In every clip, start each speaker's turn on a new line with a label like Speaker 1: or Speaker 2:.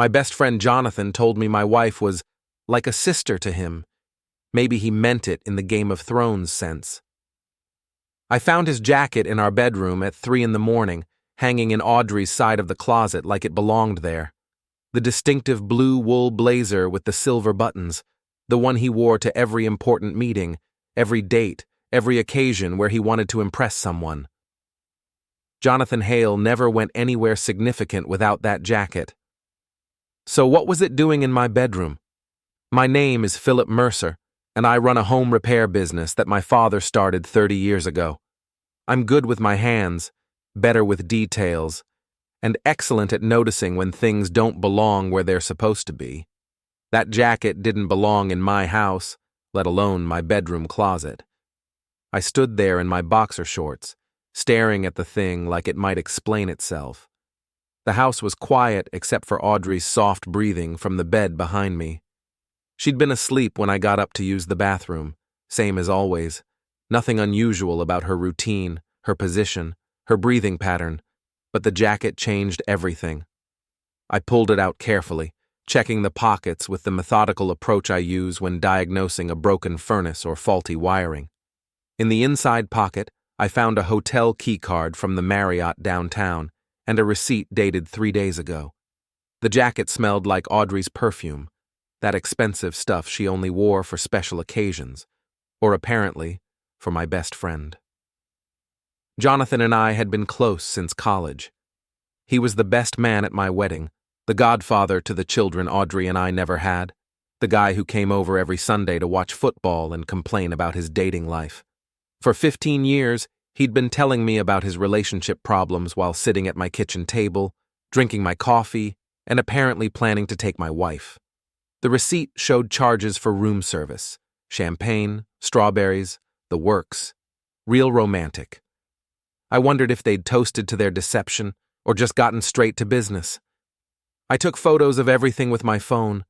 Speaker 1: My best friend Jonathan told me my wife was like a sister to him. Maybe he meant it in the Game of Thrones sense. I found his jacket in our bedroom at 3 a.m, hanging in Audrey's side of the closet like it belonged there. The distinctive blue wool blazer with the silver buttons, the one he wore to every important meeting, every date, every occasion where he wanted to impress someone. Jonathan Hale never went anywhere significant without that jacket. So what was it doing in my bedroom? My name is Philip Mercer, and I run a home repair business that my father started 30 years ago. I'm good with my hands, better with details, and excellent at noticing when things don't belong where they're supposed to be. That jacket didn't belong in my house, let alone my bedroom closet. I stood there in my boxer shorts, staring at the thing like it might explain itself. The house was quiet except for Audrey's soft breathing from the bed behind me. She'd been asleep when I got up to use the bathroom, same as always. Nothing unusual about her routine, her position, her breathing pattern, but the jacket changed everything. I pulled it out carefully, checking the pockets with the methodical approach I use when diagnosing a broken furnace or faulty wiring. In the inside pocket, I found a hotel key card from the Marriott downtown and a receipt dated 3 days ago. The jacket smelled like Audrey's perfume, that expensive stuff she only wore for special occasions, or apparently, for my best friend. Jonathan and I had been close since college. He was the best man at my wedding, the godfather to the children Audrey and I never had, the guy who came over every Sunday to watch football and complain about his dating life. For 15 years, he'd been telling me about his relationship problems while sitting at my kitchen table, drinking my coffee, and apparently planning to take my wife. The receipt showed charges for room service, champagne, strawberries, the works. Real romantic. I wondered if they'd toasted to their deception or just gotten straight to business. I took photos of everything with my phone,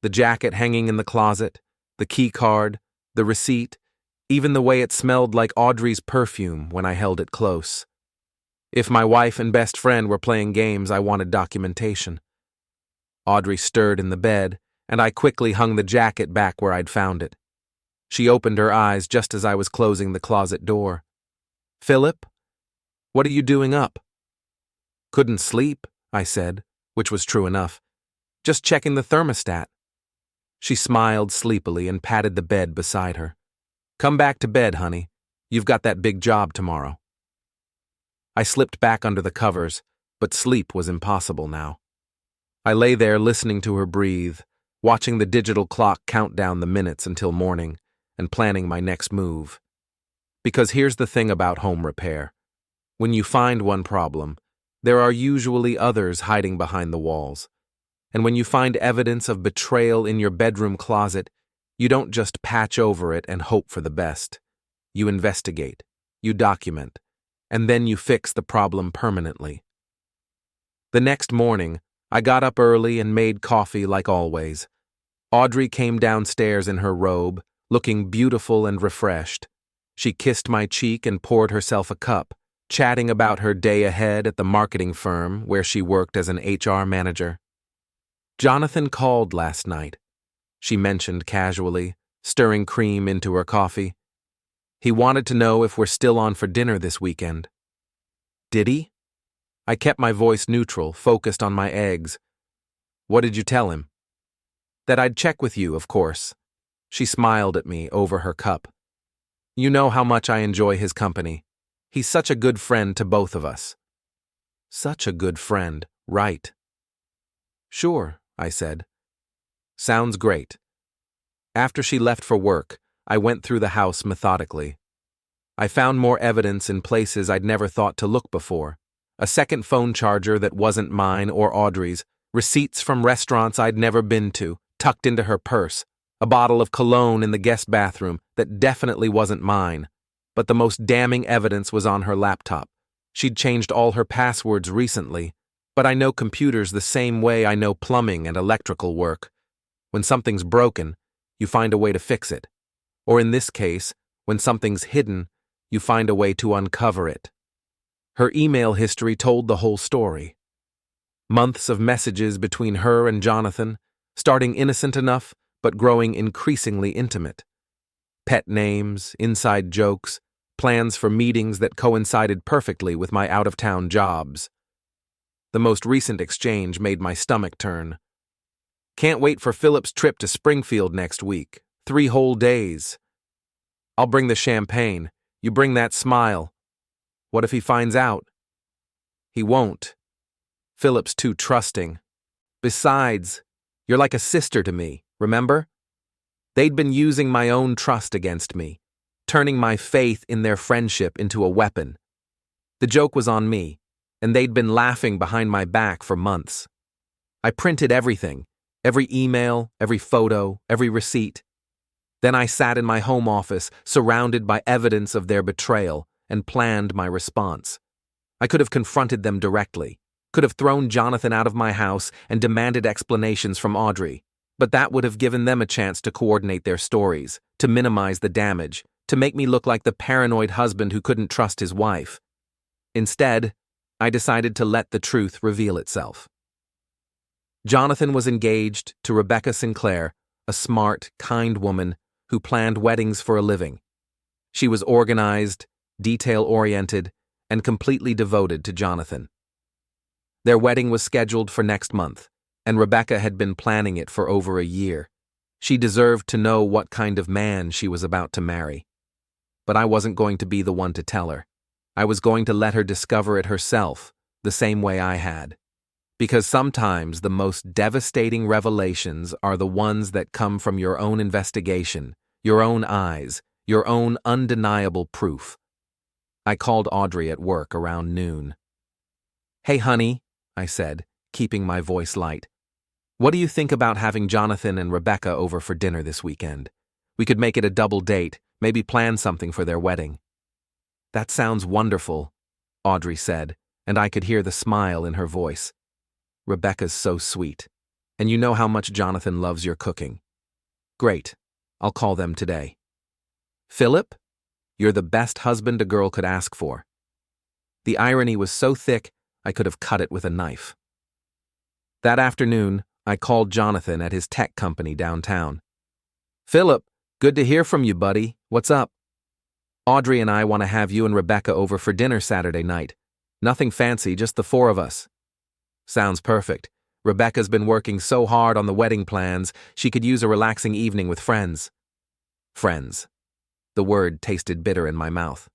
Speaker 1: the jacket hanging in the closet, the key card, the receipt, even the way it smelled like Audrey's perfume when I held it close. If my wife and best friend were playing games, I wanted documentation. Audrey stirred in the bed, and I quickly hung the jacket back where I'd found it. She opened her eyes just as I was closing the closet door. "Philip, what are you doing up?" "Couldn't sleep," I said, which was true enough. "Just checking the thermostat." She smiled sleepily and patted the bed beside her. "Come back to bed, honey. You've got that big job tomorrow." I slipped back under the covers, but sleep was impossible now. I lay there listening to her breathe, watching the digital clock count down the minutes until morning, and planning my next move. Because here's the thing about home repair. When you find one problem, there are usually others hiding behind the walls. And when you find evidence of betrayal in your bedroom closet, you don't just patch over it and hope for the best. You investigate, you document, and then you fix the problem permanently. The next morning, I got up early and made coffee like always. Audrey came downstairs in her robe, looking beautiful and refreshed. She kissed my cheek and poured herself a cup, chatting about her day ahead at the marketing firm where she worked as an HR manager. "Jonathan called last night," she mentioned casually, stirring cream into her coffee. "He wanted to know if we're still on for dinner this weekend." "Did he?" I kept my voice neutral, focused on my eggs. "What did you tell him?" "That I'd check with you, of course." She smiled at me over her cup. "You know how much I enjoy his company. He's such a good friend to both of us." Such a good friend, right? "Sure," I said. "Sounds great." After she left for work, I went through the house methodically. I found more evidence in places I'd never thought to look before. A second phone charger that wasn't mine or Audrey's, receipts from restaurants I'd never been to, tucked into her purse, a bottle of cologne in the guest bathroom that definitely wasn't mine. But the most damning evidence was on her laptop. She'd changed all her passwords recently, but I know computers the same way I know plumbing and electrical work. When something's broken, you find a way to fix it. Or in this case, when something's hidden, you find a way to uncover it. Her email history told the whole story. Months of messages between her and Jonathan, starting innocent enough, but growing increasingly intimate. Pet names, inside jokes, plans for meetings that coincided perfectly with my out-of-town jobs. The most recent exchange made my stomach turn. Can't wait for Philip's trip to Springfield next week. 3 whole days. I'll bring the champagne. You bring that smile. What if he finds out? He won't. Philip's too trusting. Besides, you're like a sister to me, remember? They'd been using my own trust against me, turning my faith in their friendship into a weapon. The joke was on me, and they'd been laughing behind my back for months. I printed everything, every email, every photo, every receipt. Then I sat in my home office, surrounded by evidence of their betrayal, and planned my response. I could have confronted them directly, could have thrown Jonathan out of my house and demanded explanations from Audrey, but that would have given them a chance to coordinate their stories, to minimize the damage, to make me look like the paranoid husband who couldn't trust his wife. Instead, I decided to let the truth reveal itself. Jonathan was engaged to Rebecca Sinclair, a smart, kind woman who planned weddings for a living. She was organized, detail-oriented, and completely devoted to Jonathan. Their wedding was scheduled for next month, and Rebecca had been planning it for over a year. She deserved to know what kind of man she was about to marry. But I wasn't going to be the one to tell her. I was going to let her discover it herself, the same way I had. Because sometimes the most devastating revelations are the ones that come from your own investigation, your own eyes, your own undeniable proof. I called Audrey at work around noon. "Hey, honey," I said, keeping my voice light. "What do you think about having Jonathan and Rebecca over for dinner this weekend? We could make it a double date, maybe plan something for their wedding." "That sounds wonderful," Audrey said, and I could hear the smile in her voice. "Rebecca's so sweet, and you know how much Jonathan loves your cooking." "Great. I'll call them today." "Philip? You're the best husband a girl could ask for." The irony was so thick, I could have cut it with a knife. That afternoon, I called Jonathan at his tech company downtown. "Philip, good to hear from you, buddy. What's up?" "Audrey and I want to have you and Rebecca over for dinner Saturday night. Nothing fancy, just the 4 of us." "Sounds perfect. Rebecca's been working so hard on the wedding plans, she could use a relaxing evening with friends." Friends. The word tasted bitter in my mouth.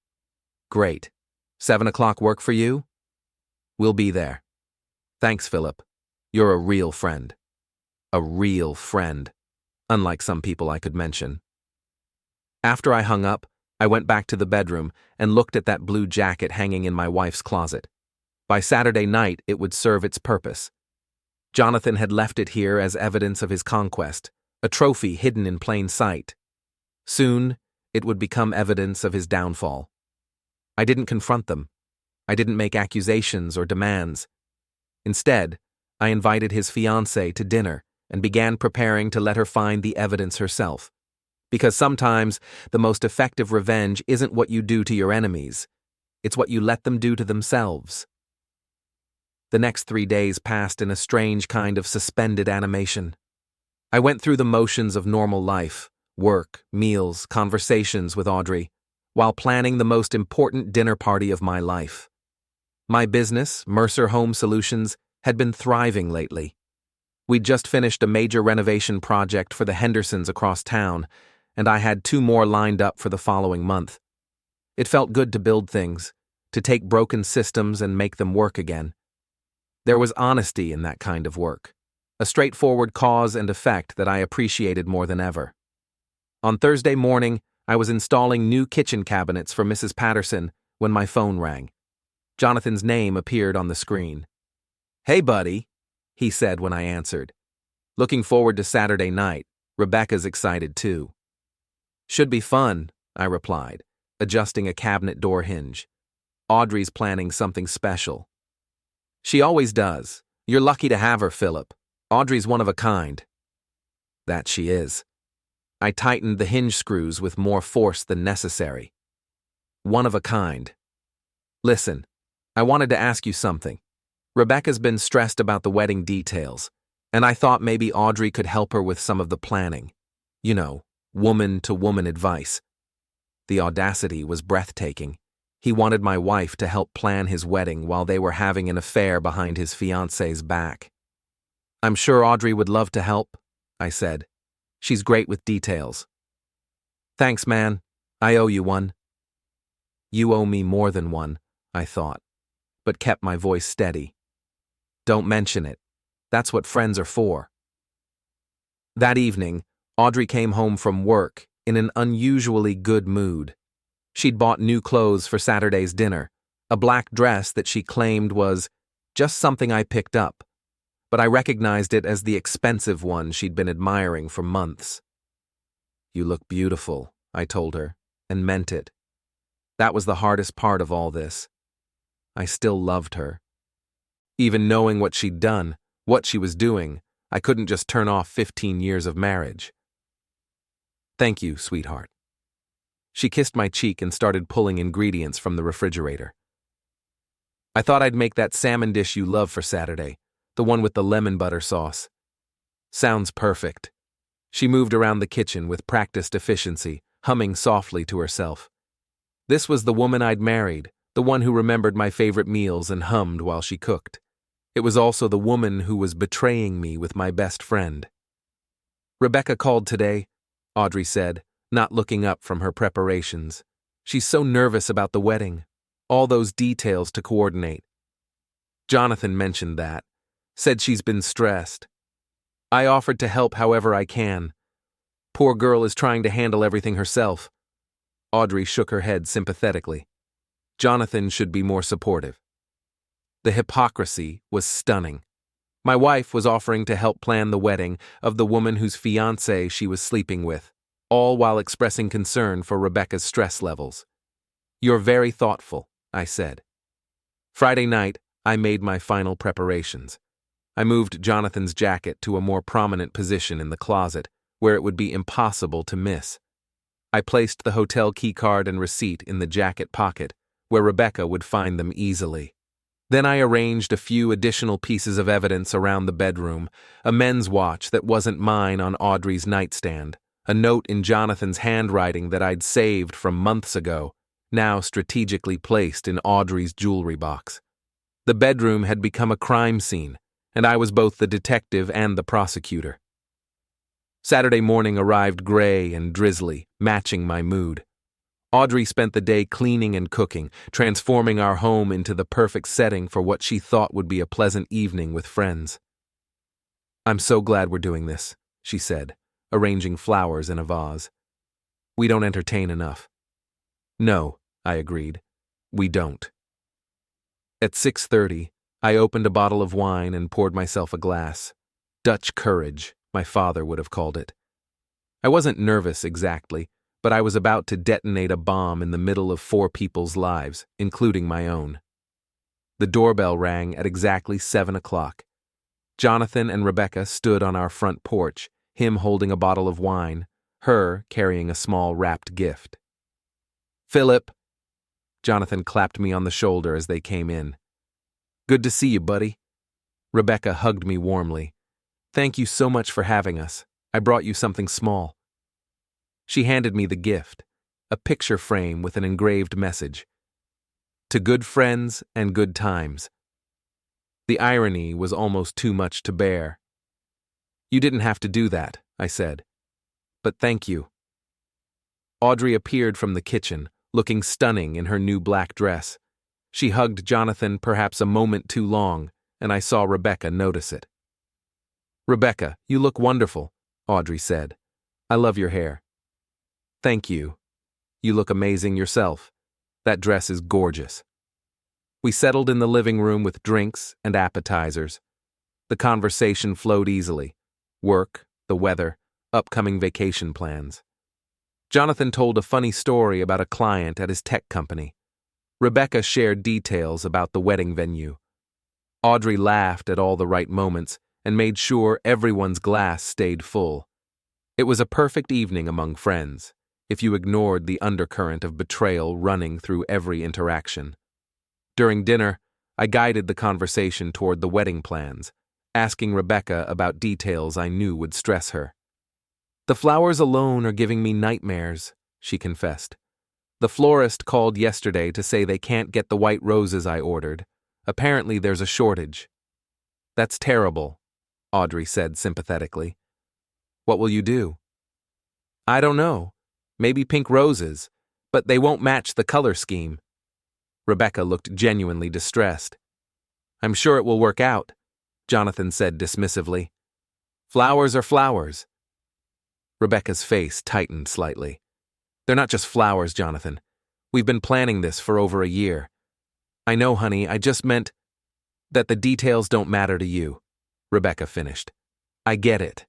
Speaker 1: "Great. 7 o'clock work for you?" "We'll be there." "Thanks, Philip. You're a real friend." A real friend, unlike some people I could mention. After I hung up, I went back to the bedroom and looked at that blue jacket hanging in my wife's closet. By Saturday night, it would serve its purpose. Jonathan had left it here as evidence of his conquest, a trophy hidden in plain sight. Soon, it would become evidence of his downfall. I didn't confront them. I didn't make accusations or demands. Instead, I invited his fiancée to dinner and began preparing to let her find the evidence herself. Because sometimes, the most effective revenge isn't what you do to your enemies. It's what you let them do to themselves. The next 3 days passed in a strange kind of suspended animation. I went through the motions of normal life, work, meals, conversations with Audrey, while planning the most important dinner party of my life. My business, Mercer Home Solutions, had been thriving lately. We'd just finished a major renovation project for the Hendersons across town, and I had 2 more lined up for the following month. It felt good to build things, to take broken systems and make them work again. There was honesty in that kind of work, a straightforward cause and effect that I appreciated more than ever. On Thursday morning, I was installing new kitchen cabinets for Mrs. Patterson when my phone rang. Jonathan's name appeared on the screen. "Hey, buddy," he said when I answered. "Looking forward to Saturday night. Rebecca's excited too." "Should be fun," I replied, adjusting a cabinet door hinge. "Audrey's planning something special." "She always does. You're lucky to have her, Philip. Audrey's one of a kind." "That she is." I tightened the hinge screws with more force than necessary. "One of a kind. Listen, I wanted to ask you something. Rebecca's been stressed about the wedding details, and I thought maybe Audrey could help her with some of the planning. You know, woman-to-woman advice. The audacity was breathtaking. He wanted my wife to help plan his wedding while they were having an affair behind his fiancée's back. "I'm sure Audrey would love to help," I said. "She's great with details." "Thanks, man. I owe you one." "You owe me more than one," I thought, but kept my voice steady. "Don't mention it. That's what friends are for." That evening, Audrey came home from work in an unusually good mood. She'd bought new clothes for Saturday's dinner, a black dress that she claimed was just something I picked up, but I recognized it as the expensive one she'd been admiring for months. "You look beautiful," I told her, and meant it. That was the hardest part of all this. I still loved her. Even knowing what she'd done, what she was doing, I couldn't just turn off 15 years of marriage. "Thank you, sweetheart." She kissed my cheek and started pulling ingredients from the refrigerator. "I thought I'd make that salmon dish you love for Saturday, the one with the lemon butter sauce." "Sounds perfect." She moved around the kitchen with practiced efficiency, humming softly to herself. This was the woman I'd married, the one who remembered my favorite meals and hummed while she cooked. It was also the woman who was betraying me with my best friend. "Rebecca called today," Audrey said, not looking up from her preparations. "She's so nervous about the wedding. All those details to coordinate." Jonathan mentioned that, said she's been stressed. I offered to help however I can. "Poor girl is trying to handle everything herself." Audrey shook her head sympathetically. "Jonathan should be more supportive." The hypocrisy was stunning. My wife was offering to help plan the wedding of the woman whose fiancé she was sleeping with, all while expressing concern for Rebecca's stress levels. "You're very thoughtful," I said. Friday night, I made my final preparations. I moved Jonathan's jacket to a more prominent position in the closet, where it would be impossible to miss. I placed the hotel keycard and receipt in the jacket pocket, where Rebecca would find them easily. Then I arranged a few additional pieces of evidence around the bedroom, a men's watch that wasn't mine on Audrey's nightstand, a note in Jonathan's handwriting that I'd saved from months ago, now strategically placed in Audrey's jewelry box. The bedroom had become a crime scene, and I was both the detective and the prosecutor. Saturday morning arrived gray and drizzly, matching my mood. Audrey spent the day cleaning and cooking, transforming our home into the perfect setting for what she thought would be a pleasant evening with friends. "I'm so glad we're doing this," she said, arranging flowers in a vase. "We don't entertain enough." "No," I agreed. "We don't." At 6:30, I opened a bottle of wine and poured myself a glass. Dutch courage, my father would have called it. I wasn't nervous exactly, but I was about to detonate a bomb in the middle of 4 people's lives, including my own. The doorbell rang at exactly 7 o'clock. Jonathan and Rebecca stood on our front porch, him holding a bottle of wine, her carrying a small wrapped gift. "Philip!" Jonathan clapped me on the shoulder as they came in. "Good to see you, buddy." Rebecca hugged me warmly. "Thank you so much for having us. I brought you something small." She handed me the gift, a picture frame with an engraved message. "To good friends and good times." The irony was almost too much to bear. "You didn't have to do that," I said. "But thank you." Audrey appeared from the kitchen, looking stunning in her new black dress. She hugged Jonathan perhaps a moment too long, and I saw Rebecca notice it. "Rebecca, you look wonderful," Audrey said. "I love your hair." "Thank you. You look amazing yourself. That dress is gorgeous." We settled in the living room with drinks and appetizers. The conversation flowed easily. Work, the weather, upcoming vacation plans. Jonathan told a funny story about a client at his tech company. Rebecca shared details about the wedding venue. Audrey laughed at all the right moments and made sure everyone's glass stayed full. It was a perfect evening among friends, if you ignored the undercurrent of betrayal running through every interaction. During dinner, I guided the conversation toward the wedding plans, asking Rebecca about details I knew would stress her. "The flowers alone are giving me nightmares," she confessed. "The florist called yesterday to say they can't get the white roses I ordered. Apparently there's a shortage." "That's terrible," Audrey said sympathetically. "What will you do?" "I don't know. Maybe pink roses, but they won't match the color scheme." Rebecca looked genuinely distressed. "I'm sure it will work out," Jonathan said dismissively. "Flowers are flowers." Rebecca's face tightened slightly. "They're not just flowers, Jonathan. We've been planning this for over a year." "I know, honey, I just meant that the details don't matter to you," Rebecca finished. "I get it."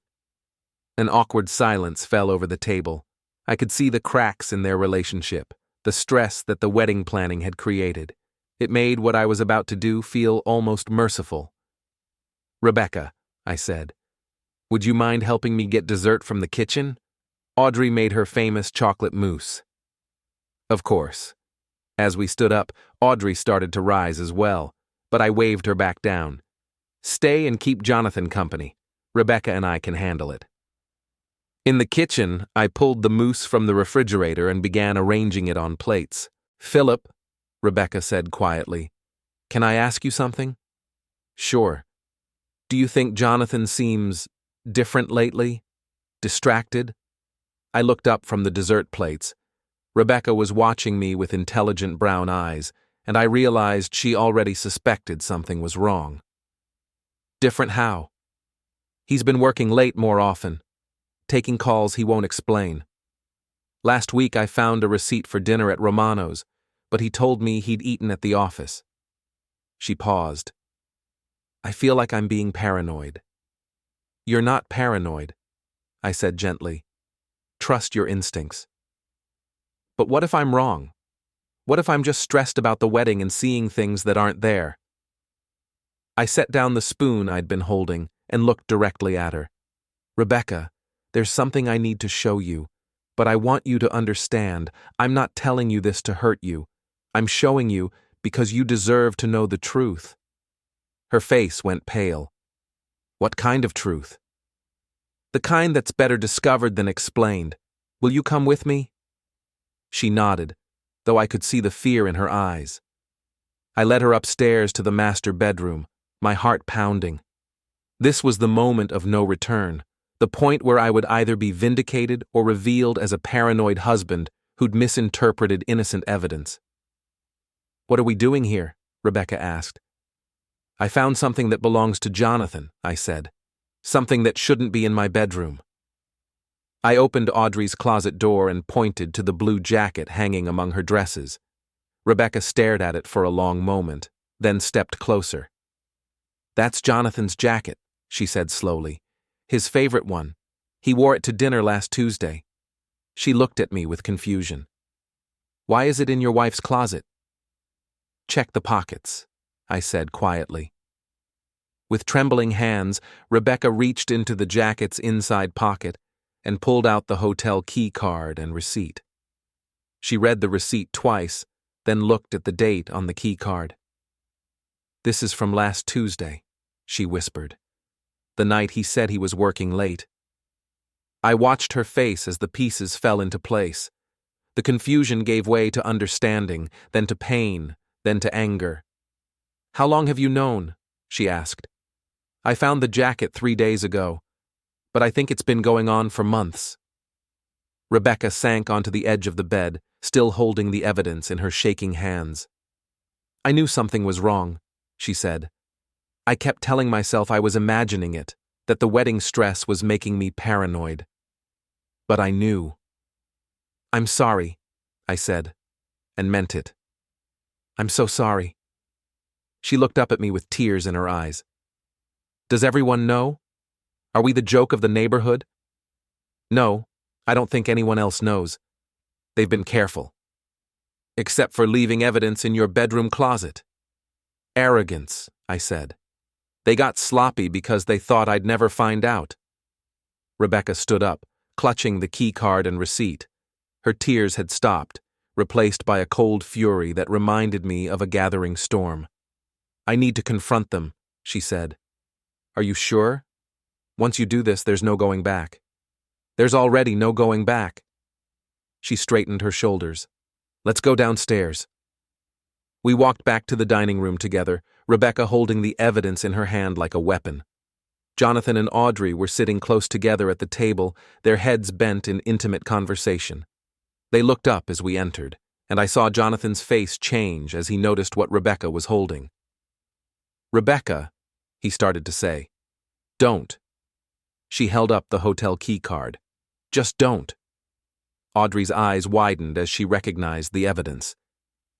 Speaker 1: An awkward silence fell over the table. I could see the cracks in their relationship, the stress that the wedding planning had created. It made what I was about to do feel almost merciful. "Rebecca," I said, "would you mind helping me get dessert from the kitchen? Audrey made her famous chocolate mousse." "Of course." As we stood up, Audrey started to rise as well, but I waved her back down. "Stay and keep Jonathan company. Rebecca and I can handle it." In the kitchen, I pulled the mousse from the refrigerator and began arranging it on plates. "Philip," Rebecca said quietly, "can I ask you something?" "Sure." "Do you think Jonathan seems different lately? Distracted?" I looked up from the dessert plates. Rebecca was watching me with intelligent brown eyes, and I realized she already suspected something was wrong. "Different how?" "He's been working late more often, taking calls he won't explain. Last week I found a receipt for dinner at Romano's, but he told me he'd eaten at the office." She paused. "I feel like I'm being paranoid." "You're not paranoid," I said gently. "Trust your instincts." "But what if I'm wrong? What if I'm just stressed about the wedding and seeing things that aren't there?" I set down the spoon I'd been holding and looked directly at her. "Rebecca, there's something I need to show you, but I want you to understand, I'm not telling you this to hurt you. I'm showing you because you deserve to know the truth." Her face went pale. "What kind of truth?" "The kind that's better discovered than explained. Will you come with me?" She nodded, though I could see the fear in her eyes. I led her upstairs to the master bedroom, my heart pounding. This was the moment of no return, the point where I would either be vindicated or revealed as a paranoid husband who'd misinterpreted innocent evidence. "What are we doing here?" Rebecca asked. "I found something that belongs to Jonathan," I said. "Something that shouldn't be in my bedroom." I opened Audrey's closet door and pointed to the blue jacket hanging among her dresses. Rebecca stared at it for a long moment, then stepped closer. "That's Jonathan's jacket," she said slowly. "His favorite one. He wore it to dinner last Tuesday." She looked at me with confusion. "Why is it in your wife's closet?" "Check the pockets," I said quietly. With trembling hands, Rebecca reached into the jacket's inside pocket and pulled out the hotel key card and receipt. She read the receipt twice, then looked at the date on the key card. "This is from last Tuesday," she whispered. "The night he said he was working late." I watched her face as the pieces fell into place. The confusion gave way to understanding, then to pain, then to anger. "How long have you known?" she asked. "I found the jacket 3 days ago, but I think it's been going on for months." Rebecca sank onto the edge of the bed, still holding the evidence in her shaking hands. "I knew something was wrong," she said. "I kept telling myself I was imagining it, that the wedding stress was making me paranoid. But I knew." "I'm sorry," I said, and meant it. "I'm so sorry." She looked up at me with tears in her eyes. "Does everyone know? Are we the joke of the neighborhood?" "No, I don't think anyone else knows. They've been careful. Except for leaving evidence in your bedroom closet." "Arrogance," I said. "They got sloppy because they thought I'd never find out." Rebecca stood up, clutching the key card and receipt. Her tears had stopped, replaced by a cold fury that reminded me of a gathering storm. I need to confront them, she said. Are you sure? Once you do this, there's no going back. There's already no going back. She straightened her shoulders. Let's go downstairs. We walked back to the dining room together, Rebecca holding the evidence in her hand like a weapon. Jonathan and Audrey were sitting close together at the table, their heads bent in intimate conversation. They looked up as we entered, and I saw Jonathan's face change as he noticed what Rebecca was holding. Rebecca, he started to say. Don't. She held up the hotel key card. Just don't. Audrey's eyes widened as she recognized the evidence.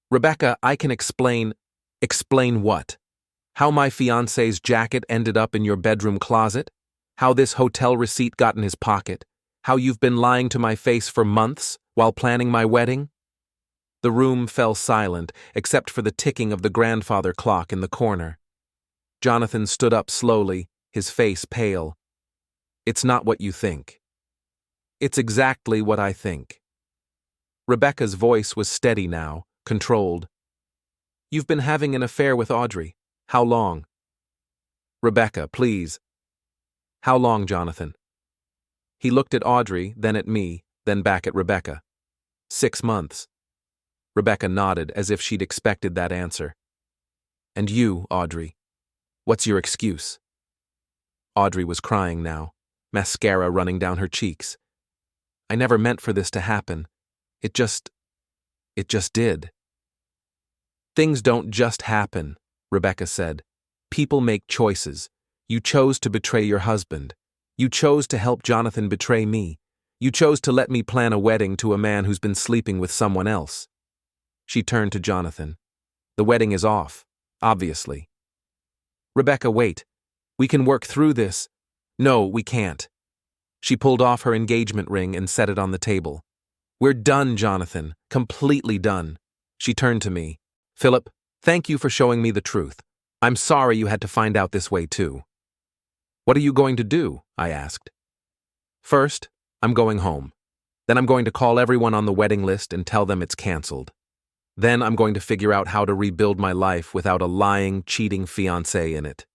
Speaker 1: Rebecca, I can explain. Explain what? How my fiancé's jacket ended up in your bedroom closet? How this hotel receipt got in his pocket? How you've been lying to my face for months while planning my wedding? The room fell silent except for the ticking of the grandfather clock in the corner. Jonathan stood up slowly, his face pale. It's not what you think. It's exactly what I think. Rebecca's voice was steady now, controlled. You've been having an affair with Audrey. How long? Rebecca, please. How long, Jonathan? He looked at Audrey, then at me, then back at Rebecca. 6 months. Rebecca nodded as if she'd expected that answer. And you, Audrey, what's your excuse? Audrey was crying now, mascara running down her cheeks. I never meant for this to happen. It just did. Things don't just happen, Rebecca said. People make choices. You chose to betray your husband. You chose to help Jonathan betray me. You chose to let me plan a wedding to a man who's been sleeping with someone else. She turned to Jonathan. The wedding is off, obviously. Rebecca, wait. We can work through this. No, we can't. She pulled off her engagement ring and set it on the table. We're done, Jonathan. Completely done. She turned to me. Philip, thank you for showing me the truth. I'm sorry you had to find out this way too. What are you going to do? I asked. First, I'm going home. Then I'm going to call everyone on the wedding list and tell them it's canceled. Then I'm going to figure out how to rebuild my life without a lying, cheating fiancé in it.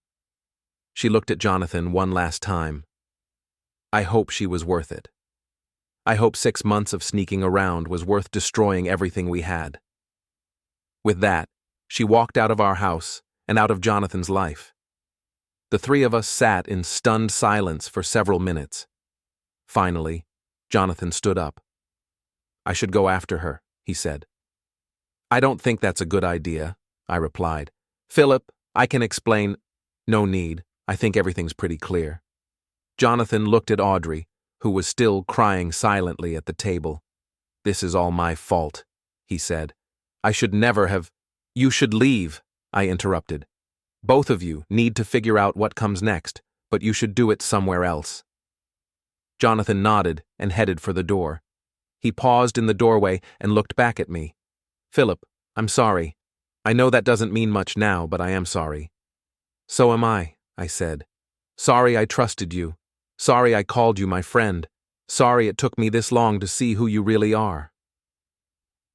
Speaker 1: She looked at Jonathan one last time. I hope she was worth it. I hope 6 months of sneaking around was worth destroying everything we had. With that, she walked out of our house and out of Jonathan's life. The three of us sat in stunned silence for several minutes. Finally, Jonathan stood up. I should go after her, he said. I don't think that's a good idea, I replied. Philip, I can explain. No need. I think everything's pretty clear. Jonathan looked at Audrey, who was still crying silently at the table. This is all my fault, he said. I should never have. You should leave, I interrupted. Both of you need to figure out what comes next, but you should do it somewhere else. Jonathan nodded and headed for the door. He paused in the doorway and looked back at me. Philip, I'm sorry. I know that doesn't mean much now, but I am sorry. So am I said. Sorry I trusted you. Sorry I called you my friend. Sorry it took me this long to see who you really are.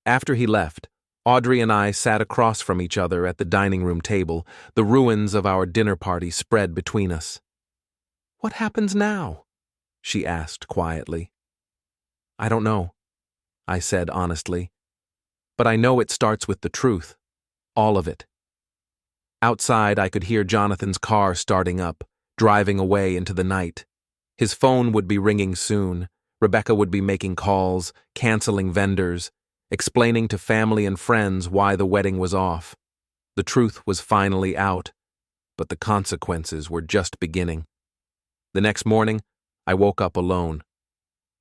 Speaker 1: After he left, Audrey and I sat across from each other at the dining room table, the ruins of our dinner party spread between us. What happens now? She asked quietly. I don't know, I said honestly. But I know it starts with the truth. All of it. Outside, I could hear Jonathan's car starting up, driving away into the night. His phone would be ringing soon. Rebecca would be making calls, canceling vendors, explaining to family and friends why the wedding was off. The truth was finally out, but the consequences were just beginning. The next morning, I woke up alone.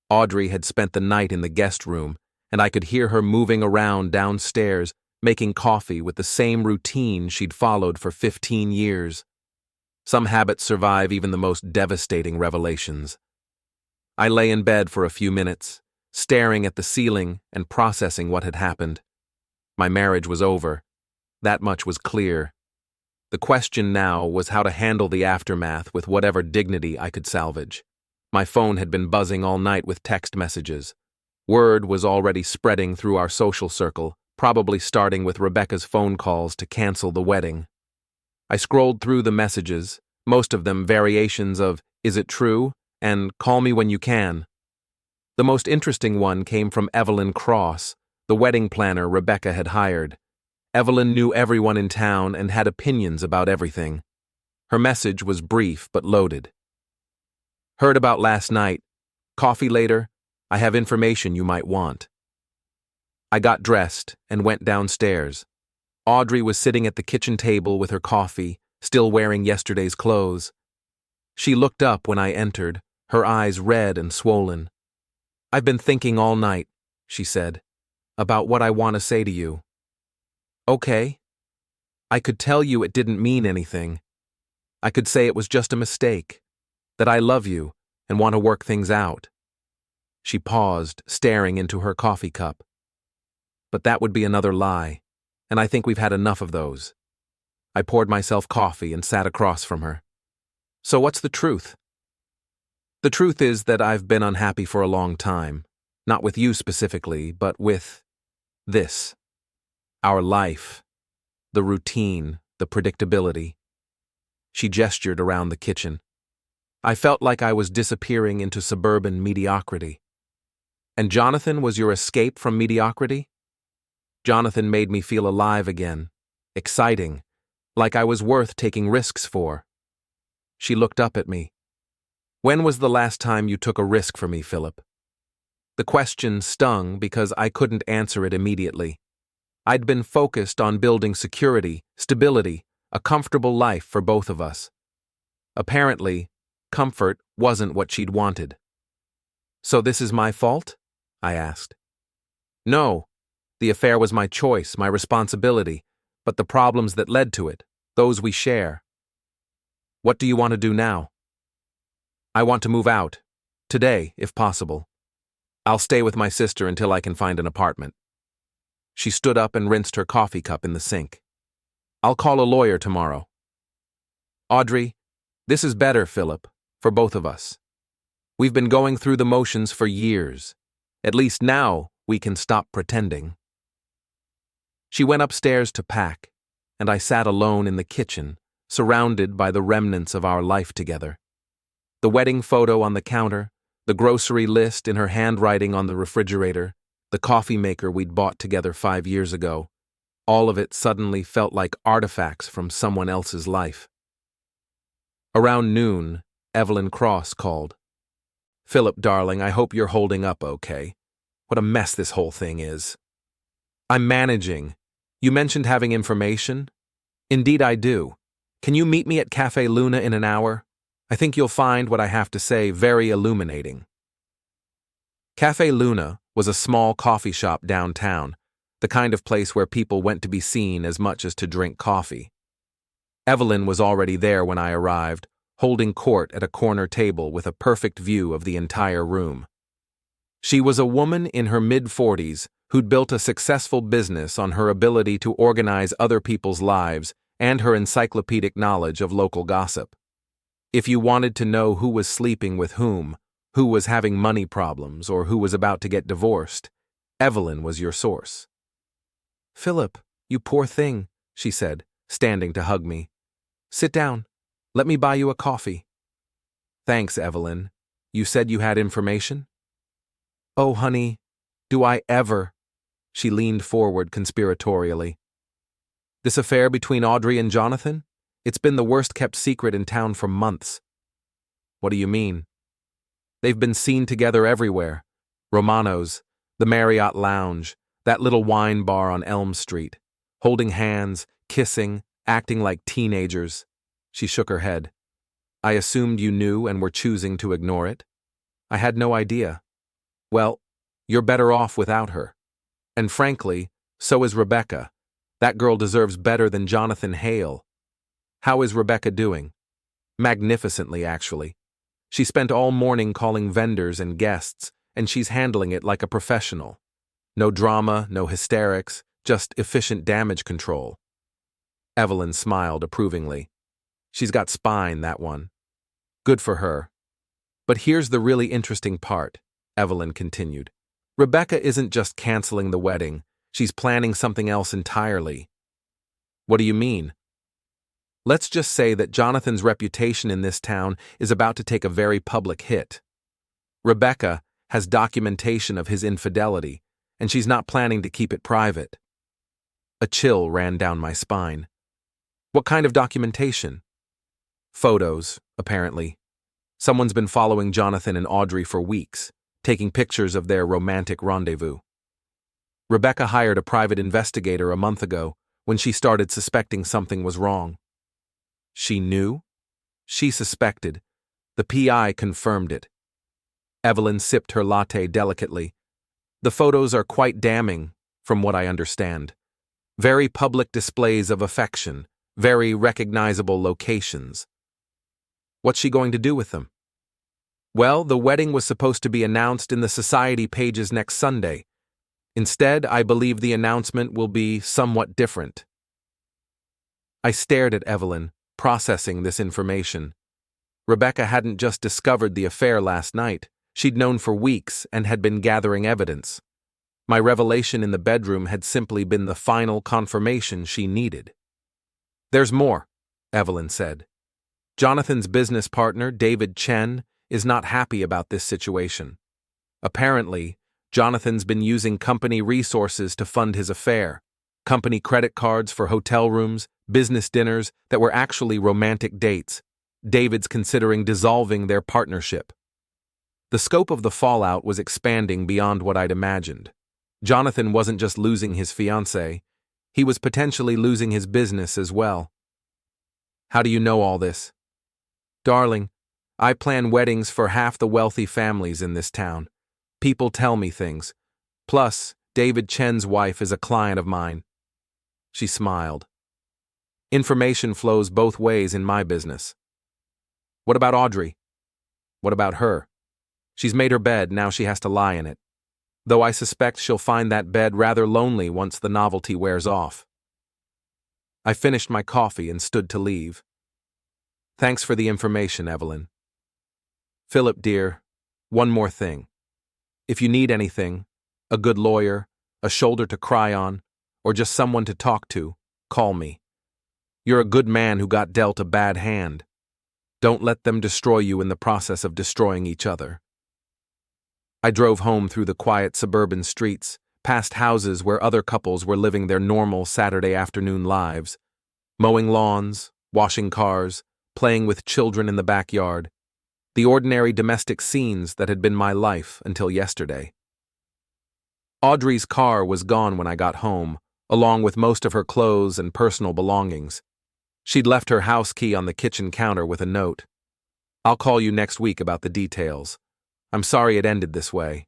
Speaker 1: Audrey had spent the night in the guest room, and I could hear her moving around downstairs, making coffee with the same routine she'd followed for 15 years. Some habits survive even the most devastating revelations. I lay in bed for a few minutes, staring at the ceiling and processing what had happened. My marriage was over. That much was clear. The question now was how to handle the aftermath with whatever dignity I could salvage. My phone had been buzzing all night with text messages. Word was already spreading through our social circle, probably starting with Rebecca's phone calls to cancel the wedding. I scrolled through the messages, most of them variations of, "Is it true?" and "Call me when you can." The most interesting one came from Evelyn Cross, the wedding planner Rebecca had hired. Evelyn knew everyone in town and had opinions about everything. Her message was brief but loaded. "Heard about last night. Coffee later? I have information you might want." I got dressed and went downstairs. Audrey was sitting at the kitchen table with her coffee, still wearing yesterday's clothes. She looked up when I entered, her eyes red and swollen. "I've been thinking all night," she said, "about what I want to say to you." "Okay." "I could tell you it didn't mean anything. I could say it was just a mistake, that I love you and want to work things out." She paused, staring into her coffee cup. "But that would be another lie, and I think we've had enough of those." I poured myself coffee and sat across from her. "So what's the truth?" "The truth is that I've been unhappy for a long time, not with you specifically, but with this. Our life. The routine, the predictability." She gestured around the kitchen. "I felt like I was disappearing into suburban mediocrity." "And Jonathan was your escape from mediocrity?" "Jonathan made me feel alive again, exciting, like I was worth taking risks for." She looked up at me. "When was the last time you took a risk for me, Philip?" The question stung because I couldn't answer it immediately. I'd been focused on building security, stability, a comfortable life for both of us. Apparently, comfort wasn't what she'd wanted. "So this is my fault?" I asked. "No. The affair was my choice, my responsibility, but the problems that led to it, those we share." "What do you want to do now?" "I want to move out. Today, if possible. I'll stay with my sister until I can find an apartment." She stood up and rinsed her coffee cup in the sink. "I'll call a lawyer tomorrow." "Audrey, this is better, Philip, for both of us. We've been going through the motions for years. At least now we can stop pretending." She went upstairs to pack, and I sat alone in the kitchen, surrounded by the remnants of our life together. The wedding photo on the counter, the grocery list in her handwriting on the refrigerator, the coffee maker we'd bought together 5 years ago, all of it suddenly felt like artifacts from someone else's life. Around noon, Evelyn Cross called. "Philip, darling, I hope you're holding up okay. What a mess this whole thing is." "I'm managing. You mentioned having information?" "Indeed I do. Can you meet me at Cafe Luna in an hour? I think you'll find what I have to say very illuminating." Cafe Luna was a small coffee shop downtown, the kind of place where people went to be seen as much as to drink coffee. Evelyn was already there when I arrived, holding court at a corner table with a perfect view of the entire room. She was a woman in her mid-40s who'd built a successful business on her ability to organize other people's lives and her encyclopedic knowledge of local gossip. If you wanted to know who was sleeping with whom, who was having money problems, or who was about to get divorced, Evelyn was your source. "Philip, you poor thing," she said, standing to hug me. "Sit down. Let me buy you a coffee." "Thanks, Evelyn. You said you had information?" "Oh, honey, do I ever?" She leaned forward conspiratorially. "This affair between Audrey and Jonathan? It's been the worst-kept secret in town for months." "What do you mean?" "They've been seen together everywhere. Romano's, the Marriott Lounge, that little wine bar on Elm Street. Holding hands, kissing, acting like teenagers." She shook her head. "I assumed you knew and were choosing to ignore it." "I had no idea." "Well, you're better off without her. And frankly, so is Rebecca. That girl deserves better than Jonathan Hale." "How is Rebecca doing?" "Magnificently, actually. She spent all morning calling vendors and guests, and she's handling it like a professional. No drama, no hysterics, just efficient damage control." Evelyn smiled approvingly. "She's got spine, that one. Good for her. But here's the really interesting part," Evelyn continued. "Rebecca isn't just canceling the wedding, she's planning something else entirely." "What do you mean?" Let's just say that Jonathan's reputation in this town is about to take a very public hit. Rebecca has documentation of his infidelity, and she's not planning to keep it private. A chill ran down my spine. What kind of documentation? Photos, apparently. Someone's been following Jonathan and Audrey for weeks, taking pictures of their romantic rendezvous. Rebecca hired a private investigator a month ago when she started suspecting something was wrong. She knew? She suspected. The PI confirmed it. Evelyn sipped her latte delicately. The photos are quite damning, from what I understand. Very public displays of affection, very recognizable locations. What's she going to do with them? Well, the wedding was supposed to be announced in the society pages next Sunday. Instead, I believe the announcement will be somewhat different. I stared at Evelyn, processing this information. Rebecca hadn't just discovered the affair last night. She'd known for weeks and had been gathering evidence. My revelation in the bedroom had simply been the final confirmation she needed. There's more, Evelyn said. Jonathan's business partner, David Chen, is not happy about this situation. Apparently, Jonathan's been using company resources to fund his affair. Company credit cards for hotel rooms, business dinners that were actually romantic dates. David's considering dissolving their partnership. The scope of the fallout was expanding beyond what I'd imagined. Jonathan wasn't just losing his fiancée, he was potentially losing his business as well. How do you know all this? Darling, I plan weddings for half the wealthy families in this town. People tell me things. Plus, David Chen's wife is a client of mine. She smiled. Information flows both ways in my business. What about Audrey? What about her? She's made her bed, now she has to lie in it. Though I suspect she'll find that bed rather lonely once the novelty wears off. I finished my coffee and stood to leave. Thanks for the information, Evelyn. Philip, dear, one more thing. If you need anything, a good lawyer, a shoulder to cry on, or just someone to talk to, call me. You're a good man who got dealt a bad hand. Don't let them destroy you in the process of destroying each other. I drove home through the quiet suburban streets, past houses where other couples were living their normal Saturday afternoon lives, mowing lawns, washing cars, playing with children in the backyard, the ordinary domestic scenes that had been my life until yesterday. Audrey's car was gone when I got home, along with most of her clothes and personal belongings. She'd left her house key on the kitchen counter with a note. I'll call you next week about the details. I'm sorry it ended this way.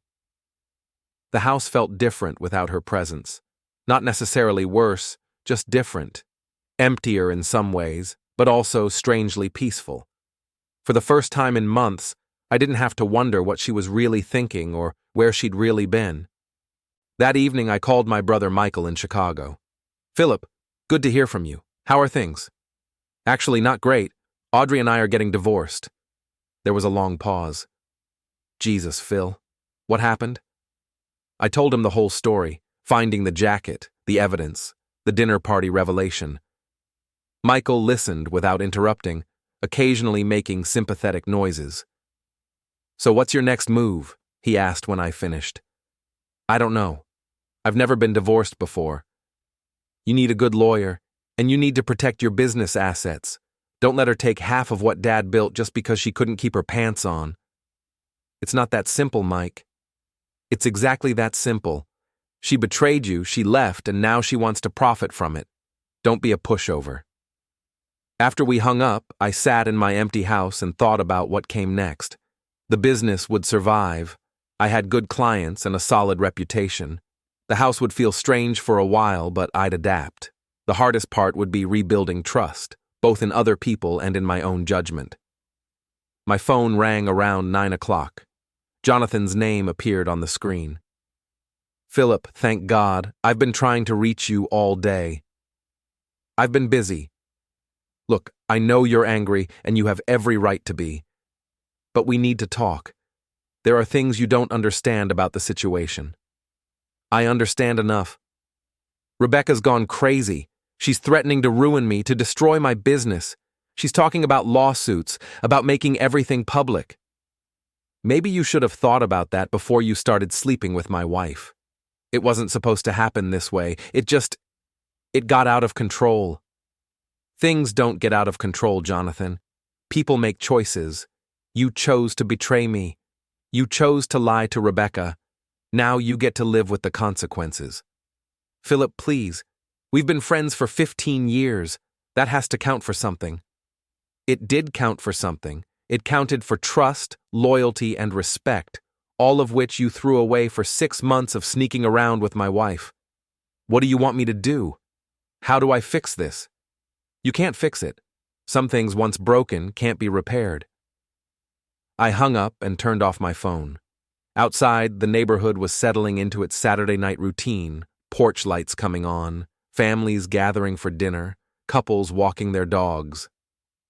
Speaker 1: The house felt different without her presence. Not necessarily worse, just different. Emptier in some ways, but also strangely peaceful. For the first time in months, I didn't have to wonder what she was really thinking or where she'd really been. That evening I called my brother Michael in Chicago. Philip, good to hear from you. How are things? Actually, not great. Audrey and I are getting divorced. There was a long pause. Jesus, Phil. What happened? I told him the whole story, finding the jacket, the evidence, the dinner party revelation. Michael listened without interrupting, occasionally making sympathetic noises. So what's your next move? He asked when I finished. I don't know. I've never been divorced before. You need a good lawyer, and you need to protect your business assets. Don't let her take half of what Dad built just because she couldn't keep her pants on. It's not that simple, Mike. It's exactly that simple. She betrayed you, she left, and now she wants to profit from it. Don't be a pushover. After we hung up, I sat in my empty house and thought about what came next. The business would survive. I had good clients and a solid reputation. The house would feel strange for a while, but I'd adapt. The hardest part would be rebuilding trust, both in other people and in my own judgment. My phone rang around 9 o'clock. Jonathan's name appeared on the screen. Philip, thank God, I've been trying to reach you all day. I've been busy. Look, I know you're angry and you have every right to be. But we need to talk. There are things you don't understand about the situation. I understand enough. Rebecca's gone crazy. She's threatening to ruin me, to destroy my business. She's talking about lawsuits, about making everything public. Maybe you should have thought about that before you started sleeping with my wife. It wasn't supposed to happen this way. It got out of control. Things don't get out of control, Jonathan. People make choices. You chose to betray me. You chose to lie to Rebecca. Now you get to live with the consequences. Philip, please. We've been friends for 15 years. That has to count for something. It did count for something. It counted for trust, loyalty, and respect, all of which you threw away for 6 months of sneaking around with my wife. What do you want me to do? How do I fix this? You can't fix it. Some things once broken can't be repaired. I hung up and turned off my phone. Outside, the neighborhood was settling into its Saturday night routine, porch lights coming on, families gathering for dinner, couples walking their dogs.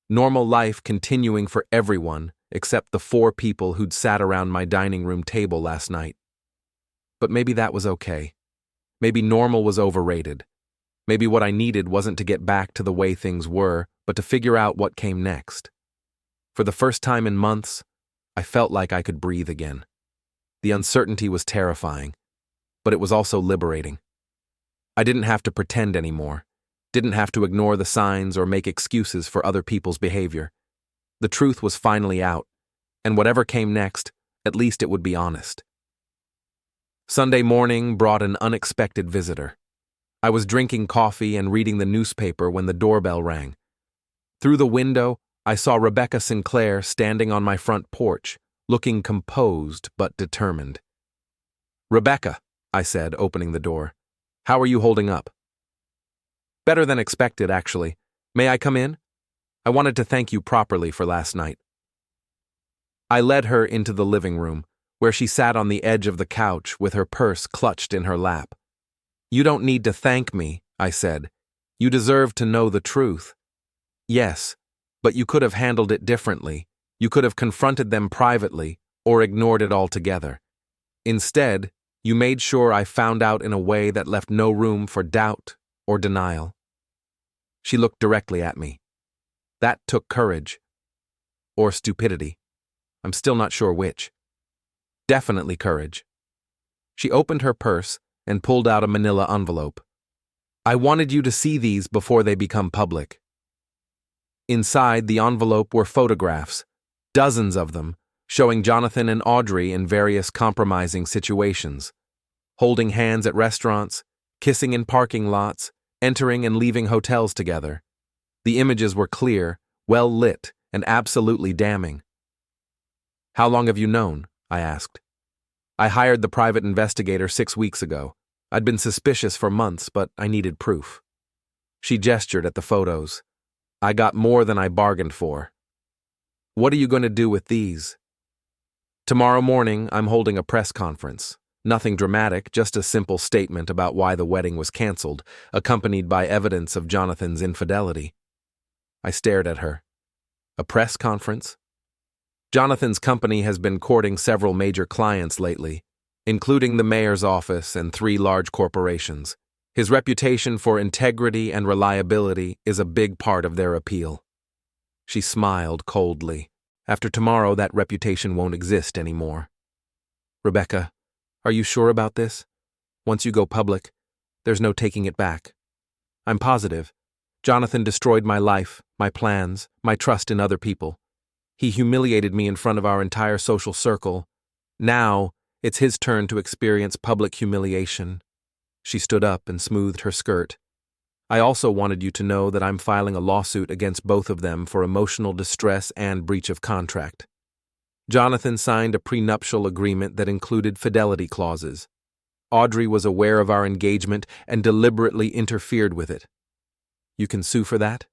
Speaker 1: Normal life continuing for everyone except the 4 people who'd sat around my dining room table last night. But maybe that was okay. Maybe normal was overrated. Maybe what I needed wasn't to get back to the way things were, but to figure out what came next. For the first time in months, I felt like I could breathe again. The uncertainty was terrifying, but it was also liberating. I didn't have to pretend anymore, didn't have to ignore the signs or make excuses for other people's behavior. The truth was finally out, and whatever came next, at least it would be honest. Sunday morning brought an unexpected visitor. I was drinking coffee and reading the newspaper when the doorbell rang. Through the window, I saw Rebecca Sinclair standing on my front porch, looking composed but determined. "Rebecca," I said, opening the door, "how are you holding up?" "Better than expected, actually. May I come in? I wanted to thank you properly for last night." I led her into the living room, where she sat on the edge of the couch with her purse clutched in her lap. "You don't need to thank me," I said. "You deserve to know the truth." "Yes, but you could have handled it differently. You could have confronted them privately or ignored it altogether. Instead, you made sure I found out in a way that left no room for doubt or denial." She looked directly at me. That took courage. Or stupidity. I'm still not sure which. Definitely courage. She opened her purse and pulled out a manila envelope. "I wanted you to see these before they become public." Inside the envelope were photographs, dozens of them, showing Jonathan and Audrey in various compromising situations. Holding hands at restaurants, kissing in parking lots, entering and leaving hotels together. The images were clear, well lit, and absolutely damning. "How long have you known?" I asked. "I hired the private investigator 6 weeks ago. I'd been suspicious for months, but I needed proof." She gestured at the photos. "I got more than I bargained for." "What are you going to do with these?" "Tomorrow morning, I'm holding a press conference. Nothing dramatic, just a simple statement about why the wedding was canceled, accompanied by evidence of Jonathan's infidelity." I stared at her. "A press conference?" Jonathan's company has been courting several major clients lately, including the mayor's office and 3 large corporations. His reputation for integrity and reliability is a big part of their appeal. She smiled coldly. "After tomorrow, that reputation won't exist anymore." "Rebecca, are you sure about this? Once you go public, there's no taking it back." "I'm positive. Jonathan destroyed my life, my plans, my trust in other people. He humiliated me in front of our entire social circle. Now, it's his turn to experience public humiliation." She stood up and smoothed her skirt. "I also wanted you to know that I'm filing a lawsuit against both of them for emotional distress and breach of contract. Jonathan signed a prenuptial agreement that included fidelity clauses. Audrey was aware of our engagement and deliberately interfered with it. You can sue for that?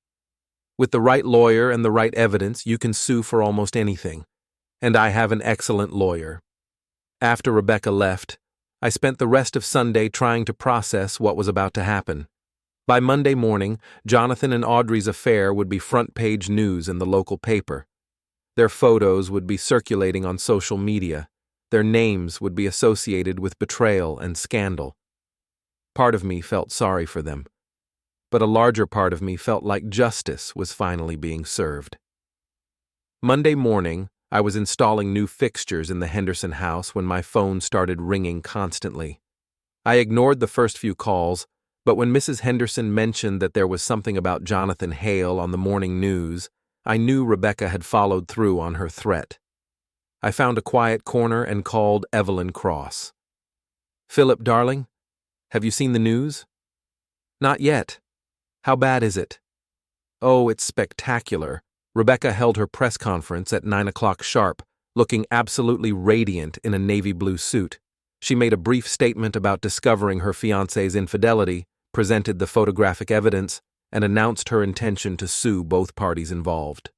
Speaker 1: With the right lawyer and the right evidence, you can sue for almost anything. And I have an excellent lawyer." After Rebecca left, I spent the rest of Sunday trying to process what was about to happen. By Monday morning, Jonathan and Audrey's affair would be front-page news in the local paper. Their photos would be circulating on social media. Their names would be associated with betrayal and scandal. Part of me felt sorry for them. but a larger part of me felt like justice was finally being served. Monday morning, I was installing new fixtures in the Henderson house when my phone started ringing constantly. I ignored the first few calls, but when Mrs. Henderson mentioned that there was something about Jonathan Hale on the morning news, I knew Rebecca had followed through on her threat. I found a quiet corner and called Evelyn Cross. "Philip, darling, have you seen the news?" "Not yet. How bad is it?" "Oh, it's spectacular." Rebecca held her press conference at 9 o'clock sharp, looking absolutely radiant in a navy blue suit. She made a brief statement about discovering her fiancé's infidelity, presented the photographic evidence, and announced her intention to sue both parties involved.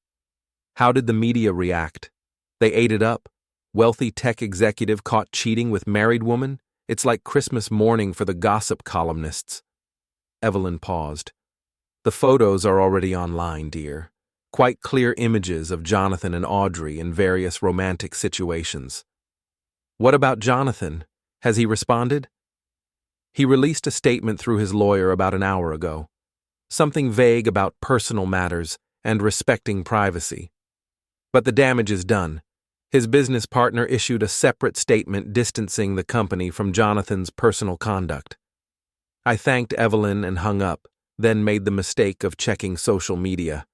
Speaker 1: How did the media react? They ate it up. Wealthy tech executive caught cheating with married woman? It's like Christmas morning for the gossip columnists. Evelyn paused. "The photos are already online, dear. Quite clear images of Jonathan and Audrey in various romantic situations." "What about Jonathan? Has he responded?" "He released a statement through his lawyer about an hour ago. Something vague about personal matters and respecting privacy. But the damage is done. His business partner issued a separate statement distancing the company from Jonathan's personal conduct." I thanked Evelyn and hung up, then made the mistake of checking social media.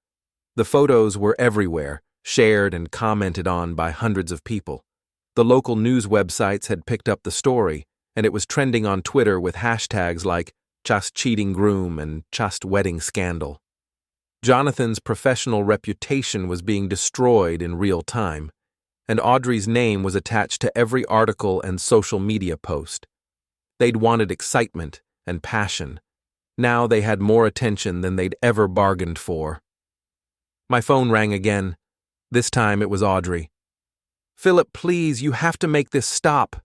Speaker 1: The photos were everywhere, shared and commented on by hundreds of people. The local news websites had picked up the story, and it was trending on Twitter with hashtags like "Just Cheating Groom" and "Just Wedding Scandal." Jonathan's professional reputation was being destroyed in real time, and Audrey's name was attached to every article and social media post. They'd wanted excitement and passion. Now they had more attention than they'd ever bargained for. My phone rang again. This time it was Audrey. "Philip, please, you have to make this stop."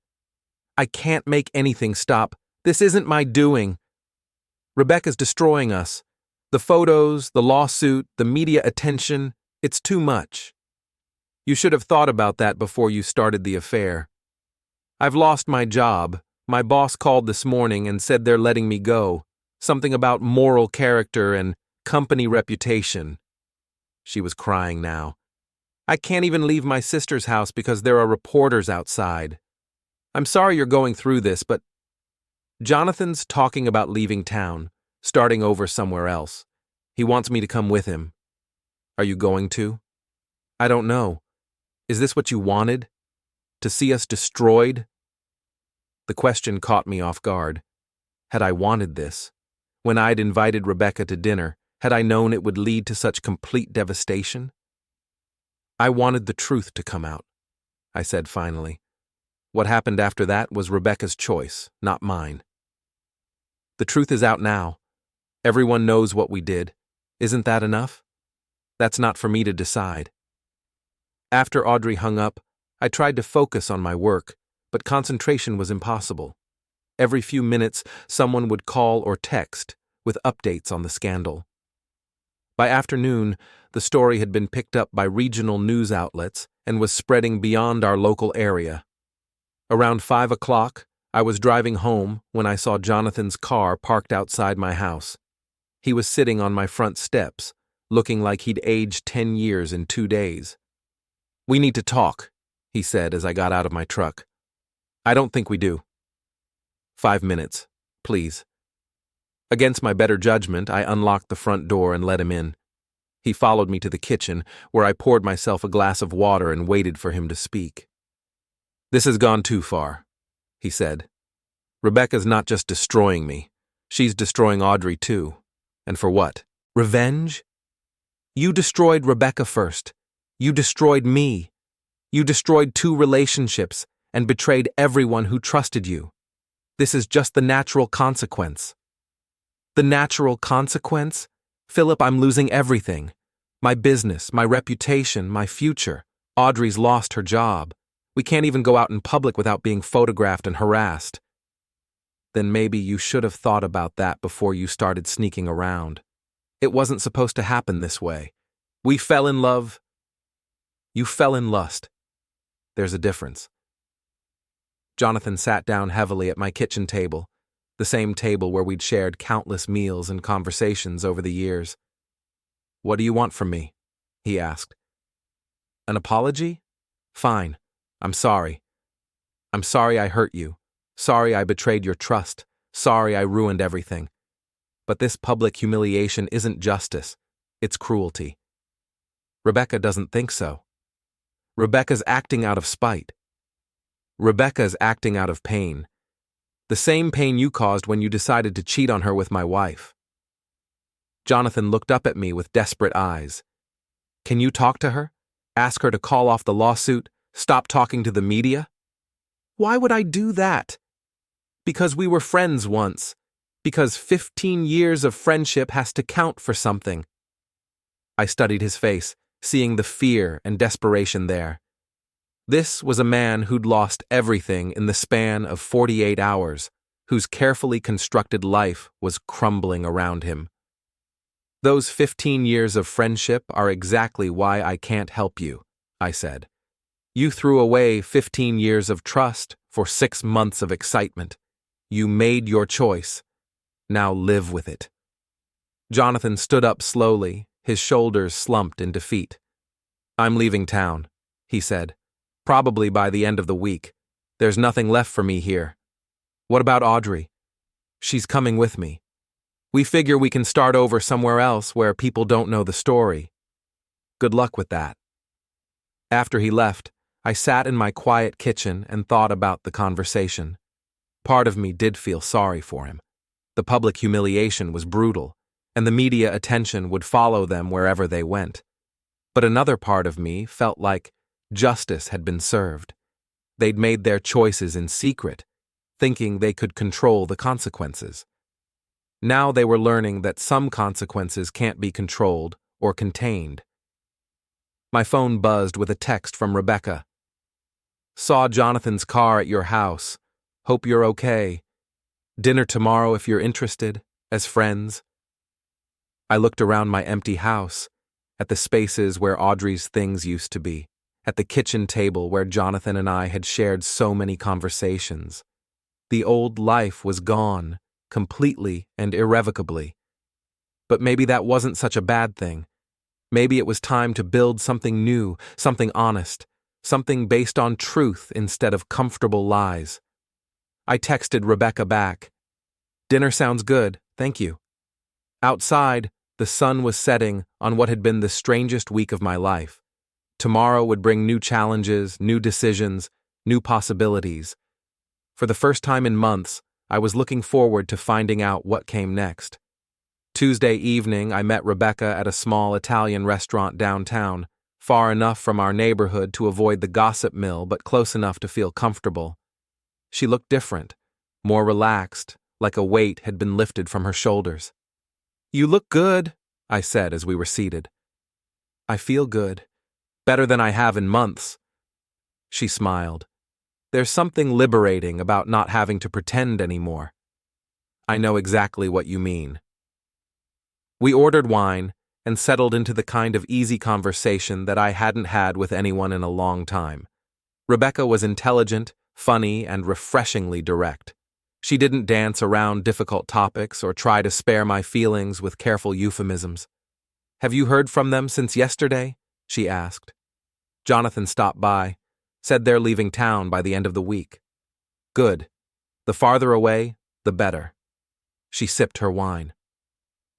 Speaker 1: "I can't make anything stop. This isn't my doing. Rebecca's destroying us. The photos, the lawsuit, the media attention, it's too much. You should have thought about that before you started the affair. I've lost my job. My boss called this morning and said they're letting me go. Something about moral character and company reputation." She was crying now. "I can't even leave my sister's house because there are reporters outside. I'm sorry you're going through this, but Jonathan's talking about leaving town, starting over somewhere else. He wants me to come with him. Are you going to?" "I don't know. Is this what you wanted? To see us destroyed?" The question caught me off guard. Had I wanted this? When I'd invited Rebecca to dinner, had I known it would lead to such complete devastation? "I wanted the truth to come out," I said finally. What happened after that was Rebecca's choice, not mine. "The truth is out now. Everyone knows what we did. Isn't that enough? That's not for me to decide." After Audrey hung up, I tried to focus on my work, but concentration was impossible. Every few minutes, someone would call or text with updates on the scandal. By afternoon, the story had been picked up by regional news outlets and was spreading beyond our local area. Around 5 o'clock, I was driving home when I saw Jonathan's car parked outside my house. He was sitting on my front steps, looking like he'd aged 10 years in 2 days. "We need to talk," he said as I got out of my truck. "I don't think we do." 5 minutes, please." Against my better judgment, I unlocked the front door and let him in. He followed me to the kitchen, where I poured myself a glass of water and waited for him to speak. "This has gone too far," he said. "Rebecca's not just destroying me. She's destroying Audrey too. And for what? Revenge? You destroyed Rebecca first. You destroyed me. You destroyed 2 relationships and betrayed everyone who trusted you. This is just the natural consequence." "The natural consequence? Philip, I'm losing everything. My business, my reputation, my future. Audrey's lost her job. We can't even go out in public without being photographed and harassed." "Then maybe you should have thought about that before you started sneaking around. It wasn't supposed to happen this way. We fell in love. You fell in lust. There's a difference." Jonathan sat down heavily at my kitchen table. the same table where we'd shared countless meals and conversations over the years. "What do you want from me?" he asked. "An apology? Fine. I'm sorry. I'm sorry I hurt you. Sorry I betrayed your trust. Sorry I ruined everything. But this public humiliation isn't justice. It's cruelty." Rebecca doesn't think so. Rebecca's acting out of spite. Rebecca's acting out of pain. The same pain you caused when you decided to cheat on her with my wife. Jonathan looked up at me with desperate eyes. "Can you talk to her? Ask her to call off the lawsuit? Stop talking to the media?" "Why would I do that?" "Because we were friends once. Because 15 years of friendship has to count for something." I studied his face, seeing the fear and desperation there. This was a man who'd lost everything in the span of 48 hours, whose carefully constructed life was crumbling around him. "Those 15 years of friendship are exactly why I can't help you," I said. "You threw away 15 years of trust for 6 months of excitement. You made your choice. Now live with it." Jonathan stood up slowly, his shoulders slumped in defeat. "I'm leaving town," he said. "Probably by the end of the week. There's nothing left for me here." "What about Audrey?" "She's coming with me. We figure we can start over somewhere else where people don't know the story." "Good luck with that." After he left, I sat in my quiet kitchen and thought about the conversation. Part of me did feel sorry for him. The public humiliation was brutal, and the media attention would follow them wherever they went. But another part of me felt like justice had been served. They'd made their choices in secret, thinking they could control the consequences. Now they were learning that some consequences can't be controlled or contained. My phone buzzed with a text from Rebecca. "Saw Jonathan's car at your house. Hope you're okay. Dinner tomorrow if you're interested, as friends." I looked around my empty house, at the spaces where Audrey's things used to be, at the kitchen table where Jonathan and I had shared so many conversations. The old life was gone, completely and irrevocably. But maybe that wasn't such a bad thing. Maybe it was time to build something new, something honest, something based on truth instead of comfortable lies. I texted Rebecca back. "Dinner sounds good, thank you." Outside, the sun was setting on what had been the strangest week of my life. Tomorrow would bring new challenges, new decisions, new possibilities. For the first time in months, I was looking forward to finding out what came next. Tuesday evening, I met Rebecca at a small Italian restaurant downtown, far enough from our neighborhood to avoid the gossip mill but close enough to feel comfortable. She looked different, more relaxed, like a weight had been lifted from her shoulders. "You look good," I said as we were seated. "I feel good. Better than I have in months." She smiled. "There's something liberating about not having to pretend anymore." "I know exactly what you mean." We ordered wine and settled into the kind of easy conversation that I hadn't had with anyone in a long time. Rebecca was intelligent, funny, and refreshingly direct. She didn't dance around difficult topics or try to spare my feelings with careful euphemisms. "Have you heard from them since yesterday?" she asked. "Jonathan stopped by, said they're leaving town by the end of the week." "Good. The farther away, the better." She sipped her wine.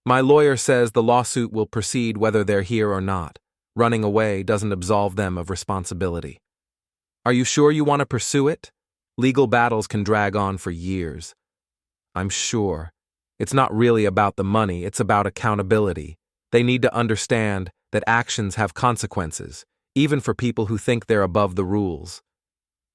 Speaker 1: "My lawyer says the lawsuit will proceed whether they're here or not. Running away doesn't absolve them of responsibility." "Are you sure you want to pursue it? Legal battles can drag on for years." "I'm sure. It's not really about the money, it's about accountability. They need to understand that actions have consequences, even for people who think they're above the rules."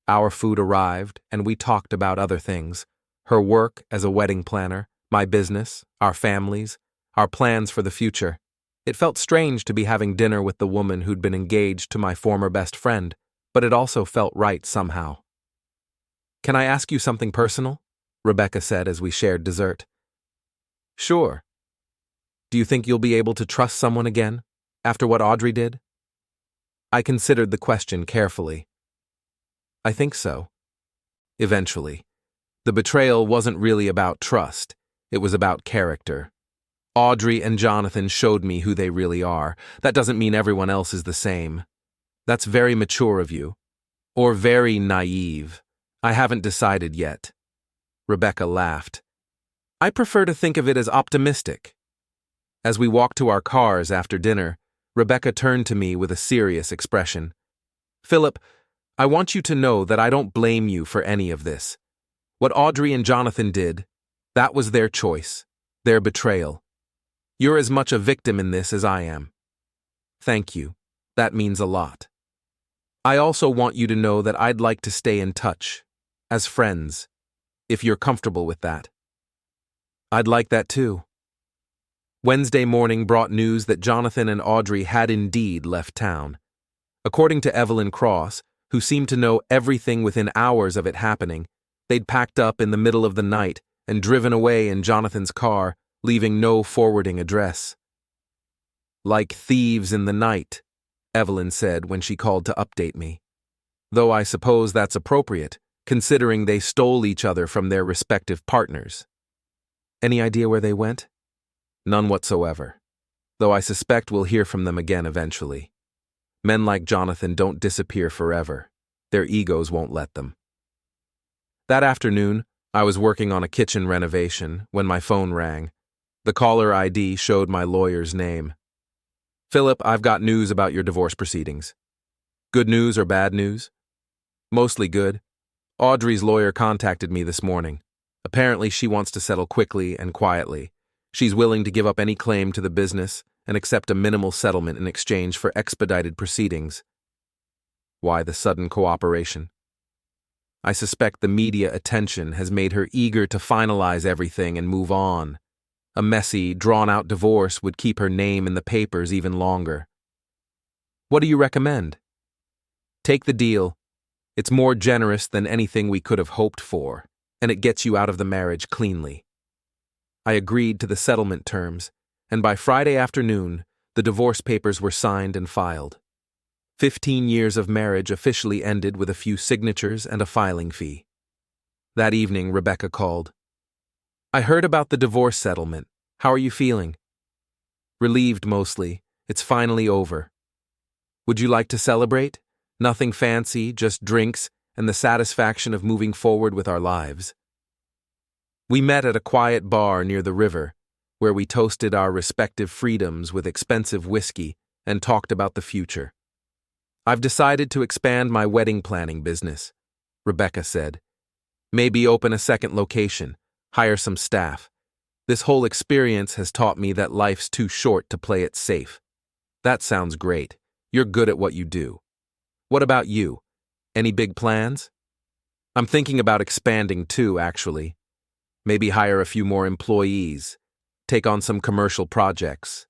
Speaker 1: Our food arrived, and we talked about other things. Her work as a wedding planner, my business, our families, our plans for the future. It felt strange to be having dinner with the woman who'd been engaged to my former best friend, but it also felt right somehow. "Can I ask you something personal?" Rebecca said as we shared dessert. "Sure. Do you think you'll be able to trust someone again, after what Audrey did?" I considered the question carefully. "I think so. Eventually. The betrayal wasn't really about trust. It was about character. Audrey and Jonathan showed me who they really are. That doesn't mean everyone else is the same. That's very mature of you. Or very naive. I haven't decided yet. Rebecca laughed. I prefer to think of it as optimistic. As we walked to our cars after dinner, Rebecca turned to me with a serious expression. Philip, I want you to know that I don't blame you for any of this. What Audrey and Jonathan did, that was their choice, their betrayal. You're as much a victim in this as I am. Thank you. That means a lot. I also want you to know that I'd like to stay in touch, as friends, if you're comfortable with that. I'd like that too. Wednesday morning brought news that Jonathan and Audrey had indeed left town. According to Evelyn Cross, who seemed to know everything within hours of it happening, they'd packed up in the middle of the night and driven away in Jonathan's car, leaving no forwarding address. Like thieves in the night, Evelyn said when she called to update me. Though I suppose that's appropriate, considering they stole each other from their respective partners. Any idea where they went? None whatsoever, though I suspect we'll hear from them again eventually. Men like Jonathan don't disappear forever. Their egos won't let them. That afternoon, I was working on a kitchen renovation when my phone rang. The caller ID showed my lawyer's name. Philip, I've got news about your divorce proceedings. Good news or bad news? Mostly good. Audrey's lawyer contacted me this morning. Apparently, she wants to settle quickly and quietly. She's willing to give up any claim to the business and accept a minimal settlement in exchange for expedited proceedings. Why the sudden cooperation? I suspect the media attention has made her eager to finalize everything and move on. A messy, drawn-out divorce would keep her name in the papers even longer. What do you recommend? Take the deal. It's more generous than anything we could have hoped for, and it gets you out of the marriage cleanly. I agreed to the settlement terms, and by Friday afternoon, the divorce papers were signed and filed. 15 years of marriage officially ended with a few signatures and a filing fee. That evening, Rebecca called. I heard about the divorce settlement. How are you feeling? Relieved mostly. It's finally over. Would you like to celebrate? Nothing fancy, just drinks and the satisfaction of moving forward with our lives. We met at a quiet bar near the river, where we toasted our respective freedoms with expensive whiskey and talked about the future. I've decided to expand my wedding planning business, Rebecca said. Maybe open a second location, hire some staff. This whole experience has taught me that life's too short to play it safe. That sounds great. You're good at what you do. What about you? Any big plans? I'm thinking about expanding too, actually. Maybe hire a few more employees. Take on some commercial projects.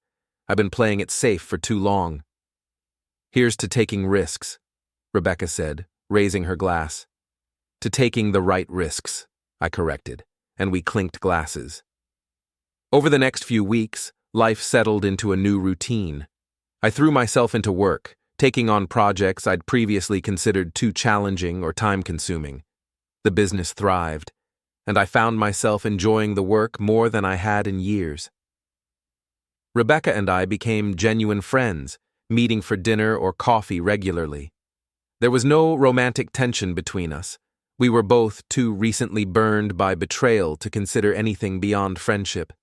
Speaker 1: I've been playing it safe for too long. Here's to taking risks, Rebecca said, raising her glass. To taking the right risks, I corrected, and we clinked glasses. Over the next few weeks, life settled into a new routine. I threw myself into work, taking on projects I'd previously considered too challenging or time-consuming. The business thrived, and I found myself enjoying the work more than I had in years. Rebecca and I became genuine friends, meeting for dinner or coffee regularly. There was no romantic tension between us. We were both too recently burned by betrayal to consider anything beyond friendship.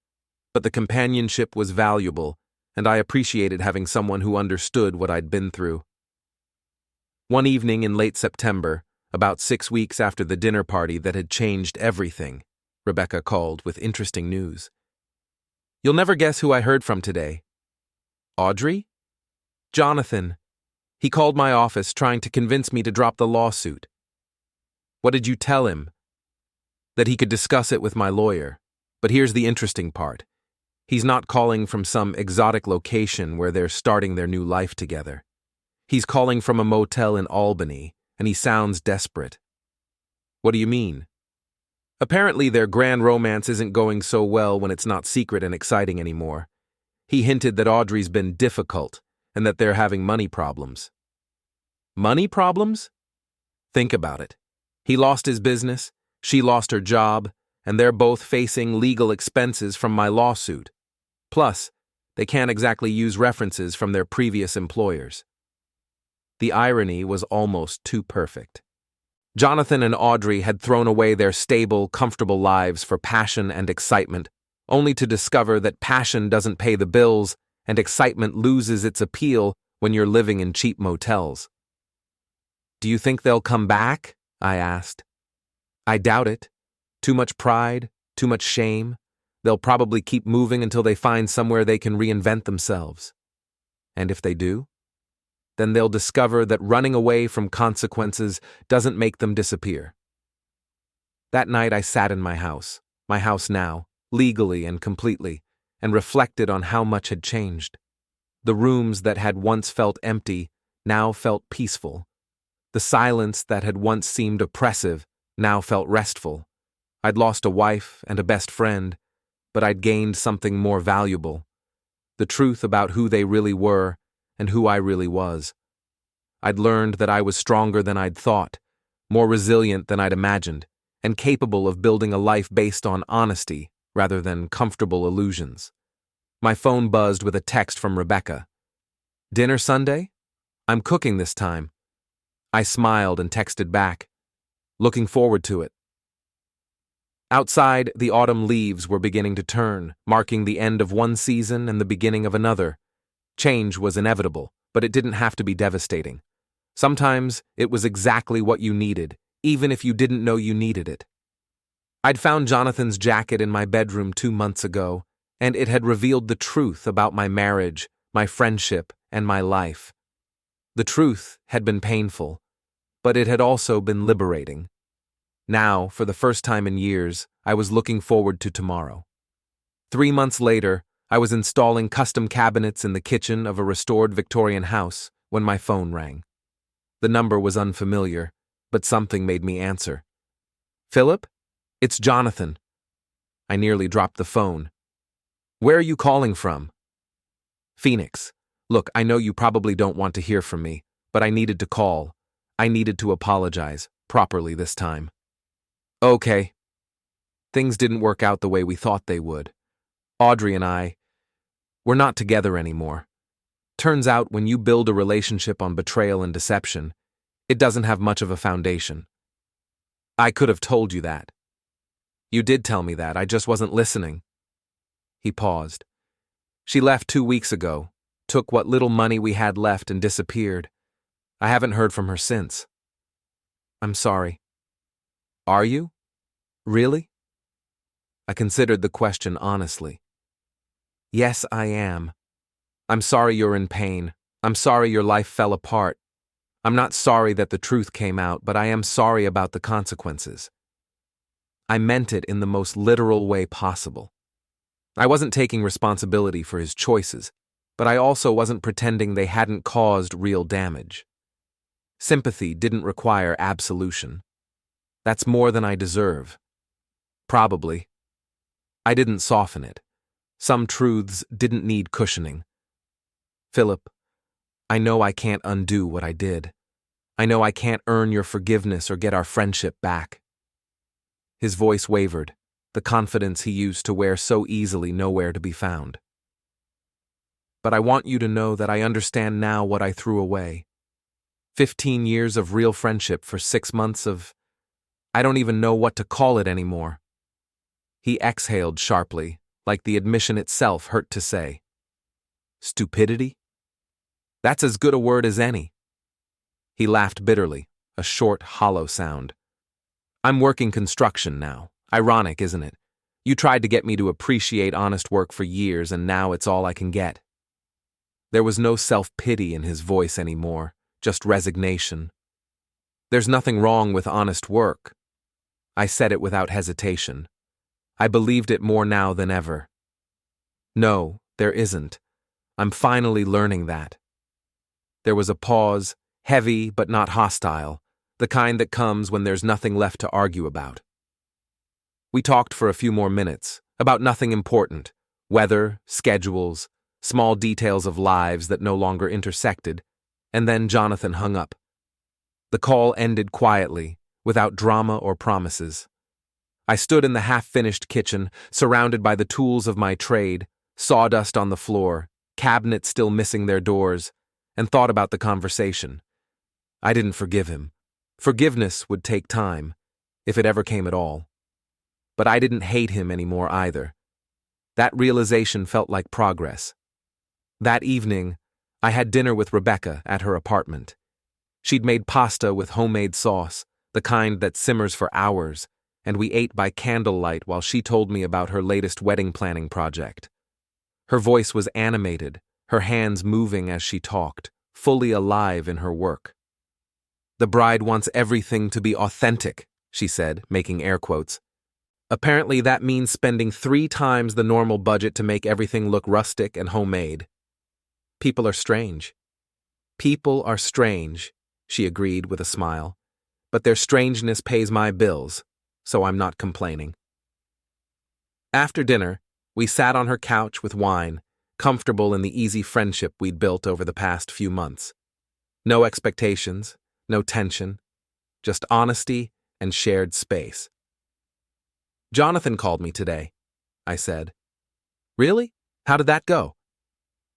Speaker 1: But the companionship was valuable, and I appreciated having someone who understood what I'd been through. One evening in late September, about 6 weeks after the dinner party that had changed everything, Rebecca called with interesting news. You'll never guess who I heard from today. Audrey? Jonathan. He called my office trying to convince me to drop the lawsuit. What did you tell him? That he could discuss it with my lawyer. But here's the interesting part. He's not calling from some exotic location where they're starting their new life together. He's calling from a motel in Albany, and he sounds desperate. What do you mean? Apparently their grand romance isn't going so well when it's not secret and exciting anymore. He hinted that Audrey's been difficult, and that they're having money problems. Money problems? Think about it. He lost his business, She lost her job, and they're both facing legal expenses from my lawsuit. Plus, they can't exactly use references from their previous employers. The irony was almost too perfect. Jonathan and Audrey had thrown away their stable, comfortable lives for passion and excitement, only to discover that passion doesn't pay the bills and excitement loses its appeal when you're living in cheap motels. "Do you think they'll come back?" I asked. "I doubt it. Too much pride, too much shame. They'll probably keep moving until they find somewhere they can reinvent themselves. And if they do, then they'll discover that running away from consequences doesn't make them disappear." That night I sat in my house now, legally and completely, and reflected on how much had changed. The rooms that had once felt empty now felt peaceful. The silence that had once seemed oppressive now felt restful. I'd lost a wife and a best friend, but I'd gained something more valuable: the truth about who they really were and who I really was. I'd learned that I was stronger than I'd thought, more resilient than I'd imagined, and capable of building a life based on honesty rather than comfortable illusions. My phone buzzed with a text from Rebecca. "Dinner Sunday? I'm cooking this time." I smiled and texted back, "Looking forward to it." Outside, the autumn leaves were beginning to turn, marking the end of one season and the beginning of another. Change was inevitable, but it didn't have to be devastating. Sometimes it was exactly what you needed, even if you didn't know you needed it. I'd found Jonathan's jacket in my bedroom 2 months ago, and it had revealed the truth about my marriage, my friendship, and my life. The truth had been painful, but it had also been liberating. Now, for the first time in years, I was looking forward to tomorrow. 3 months later, I was installing custom cabinets in the kitchen of a restored Victorian house when my phone rang. The number was unfamiliar, but something made me answer. "Philip? It's Jonathan." I nearly dropped the phone. "Where are you calling from?" "Phoenix. Look, I know you probably don't want to hear from me, but I needed to call. I needed to apologize, properly this time." "Okay." Things didn't work out the way we thought they would. Audrey and we're not together anymore. Turns out when you build a relationship on betrayal and deception, it doesn't have much of a foundation. I could have told you that. You did tell me that, I just wasn't listening. He paused. "She left 2 weeks ago, took what little money we had left and disappeared. I haven't heard from her since." "I'm sorry." "Are you? Really?" I considered the question honestly. "Yes, I am. I'm sorry you're in pain. I'm sorry your life fell apart. I'm not sorry that the truth came out, but I am sorry about the consequences." I meant it in the most literal way possible. I wasn't taking responsibility for his choices, but I also wasn't pretending they hadn't caused real damage. Sympathy didn't require absolution. That's more than I deserve. Probably. I didn't soften it. Some truths didn't need cushioning. "Philip, I know I can't undo what I did. I know I can't earn your forgiveness or get our friendship back." His voice wavered, the confidence he used to wear so easily nowhere to be found. "But I want you to know that I understand now what I threw away. 15 years of real friendship for 6 months of... I don't even know what to call it anymore." He exhaled sharply, like the admission itself hurt to say. "Stupidity? That's as good a word as any." He laughed bitterly, a short, hollow sound. "I'm working construction now. Ironic, isn't it? You tried to get me to appreciate honest work for years, and now it's all I can get." There was no self-pity in his voice anymore, just resignation. "There's nothing wrong with honest work." I said it without hesitation. I believed it more now than ever. "No, there isn't. I'm finally learning that." There was a pause, heavy but not hostile, the kind that comes when there's nothing left to argue about. We talked for a few more minutes, about nothing important: weather, schedules, small details of lives that no longer intersected, and then Jonathan hung up. The call ended quietly, without drama or promises. I stood in the half-finished kitchen, surrounded by the tools of my trade, sawdust on the floor, cabinets still missing their doors, and thought about the conversation. I didn't forgive him. Forgiveness would take time, if it ever came at all. But I didn't hate him anymore either. That realization felt like progress. That evening, I had dinner with Rebecca at her apartment. She'd made pasta with homemade sauce, the kind that simmers for hours, and we ate by candlelight while she told me about her latest wedding planning project. Her voice was animated, her hands moving as she talked, fully alive in her work. "The bride wants everything to be authentic," she said, making air quotes. "Apparently that means spending 3 times the normal budget to make everything look rustic and homemade. People are strange." "People are strange," she agreed with a smile. "But their strangeness pays my bills, so I'm not complaining." After dinner, we sat on her couch with wine, comfortable in the easy friendship we'd built over the past few months. No expectations, no tension, just honesty and shared space. "Jonathan called me today," I said. "Really? How did that go?"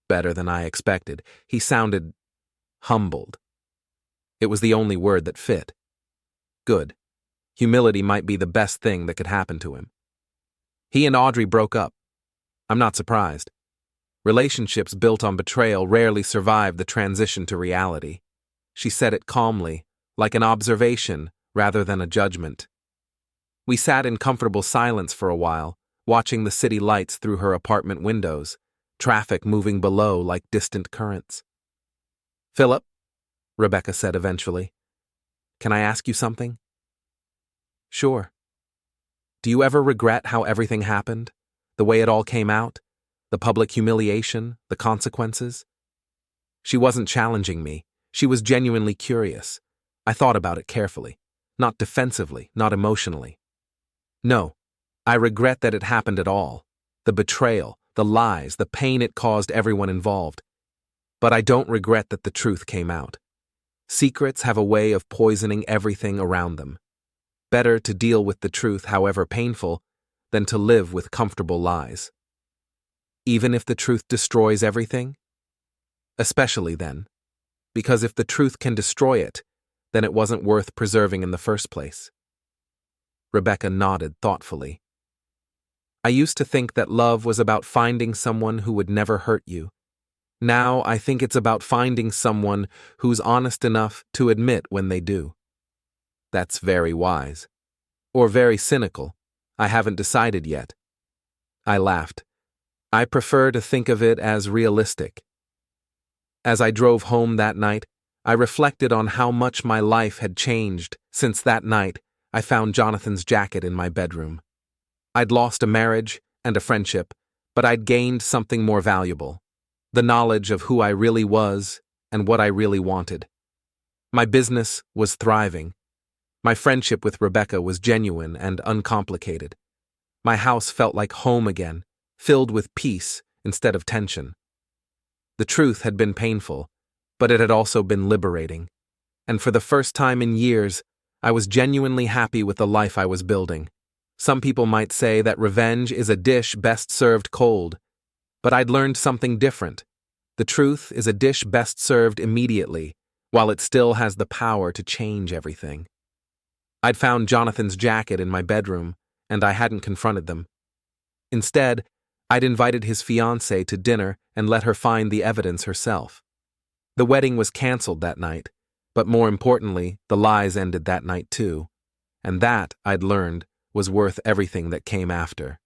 Speaker 1: "Better than I expected. He sounded humbled." It was the only word that fit. Good. Humility might be the best thing that could happen to him. "He and Audrey broke up." "I'm not surprised. Relationships built on betrayal rarely survive the transition to reality." She said it calmly, like an observation rather than a judgment. We sat in comfortable silence for a while, watching the city lights through her apartment windows, traffic moving below like distant currents. "Philip," Rebecca said eventually, "can I ask you something?" "Sure." "Do you ever regret how everything happened? The way it all came out? The public humiliation? The consequences?" She wasn't challenging me. She was genuinely curious. I thought about it carefully. Not defensively, not emotionally. "No, I regret that it happened at all. The betrayal, the lies, the pain it caused everyone involved. But I don't regret that the truth came out. Secrets have a way of poisoning everything around them. Better to deal with the truth, however painful, than to live with comfortable lies. Even if the truth destroys everything? Especially then. Because if the truth can destroy it, then it wasn't worth preserving in the first place." Rebecca nodded thoughtfully. "I used to think that love was about finding someone who would never hurt you. Now I think it's about finding someone who's honest enough to admit when they do." "That's very wise. Or very cynical. I haven't decided yet." I laughed. "I prefer to think of it as realistic." As I drove home that night, I reflected on how much my life had changed since that night I found Jonathan's jacket in my bedroom. I'd lost a marriage and a friendship, but I'd gained something more valuable: the knowledge of who I really was and what I really wanted. My business was thriving. My friendship with Rebecca was genuine and uncomplicated. My house felt like home again, filled with peace instead of tension. The truth had been painful, but it had also been liberating. And for the first time in years, I was genuinely happy with the life I was building. Some people might say that revenge is a dish best served cold, but I'd learned something different. The truth is a dish best served immediately, while it still has the power to change everything. I'd found Jonathan's jacket in my bedroom, and I hadn't confronted them. Instead, I'd invited his fiancée to dinner and let her find the evidence herself. The wedding was canceled that night, but more importantly, the lies ended that night too. And that, I'd learned, was worth everything that came after.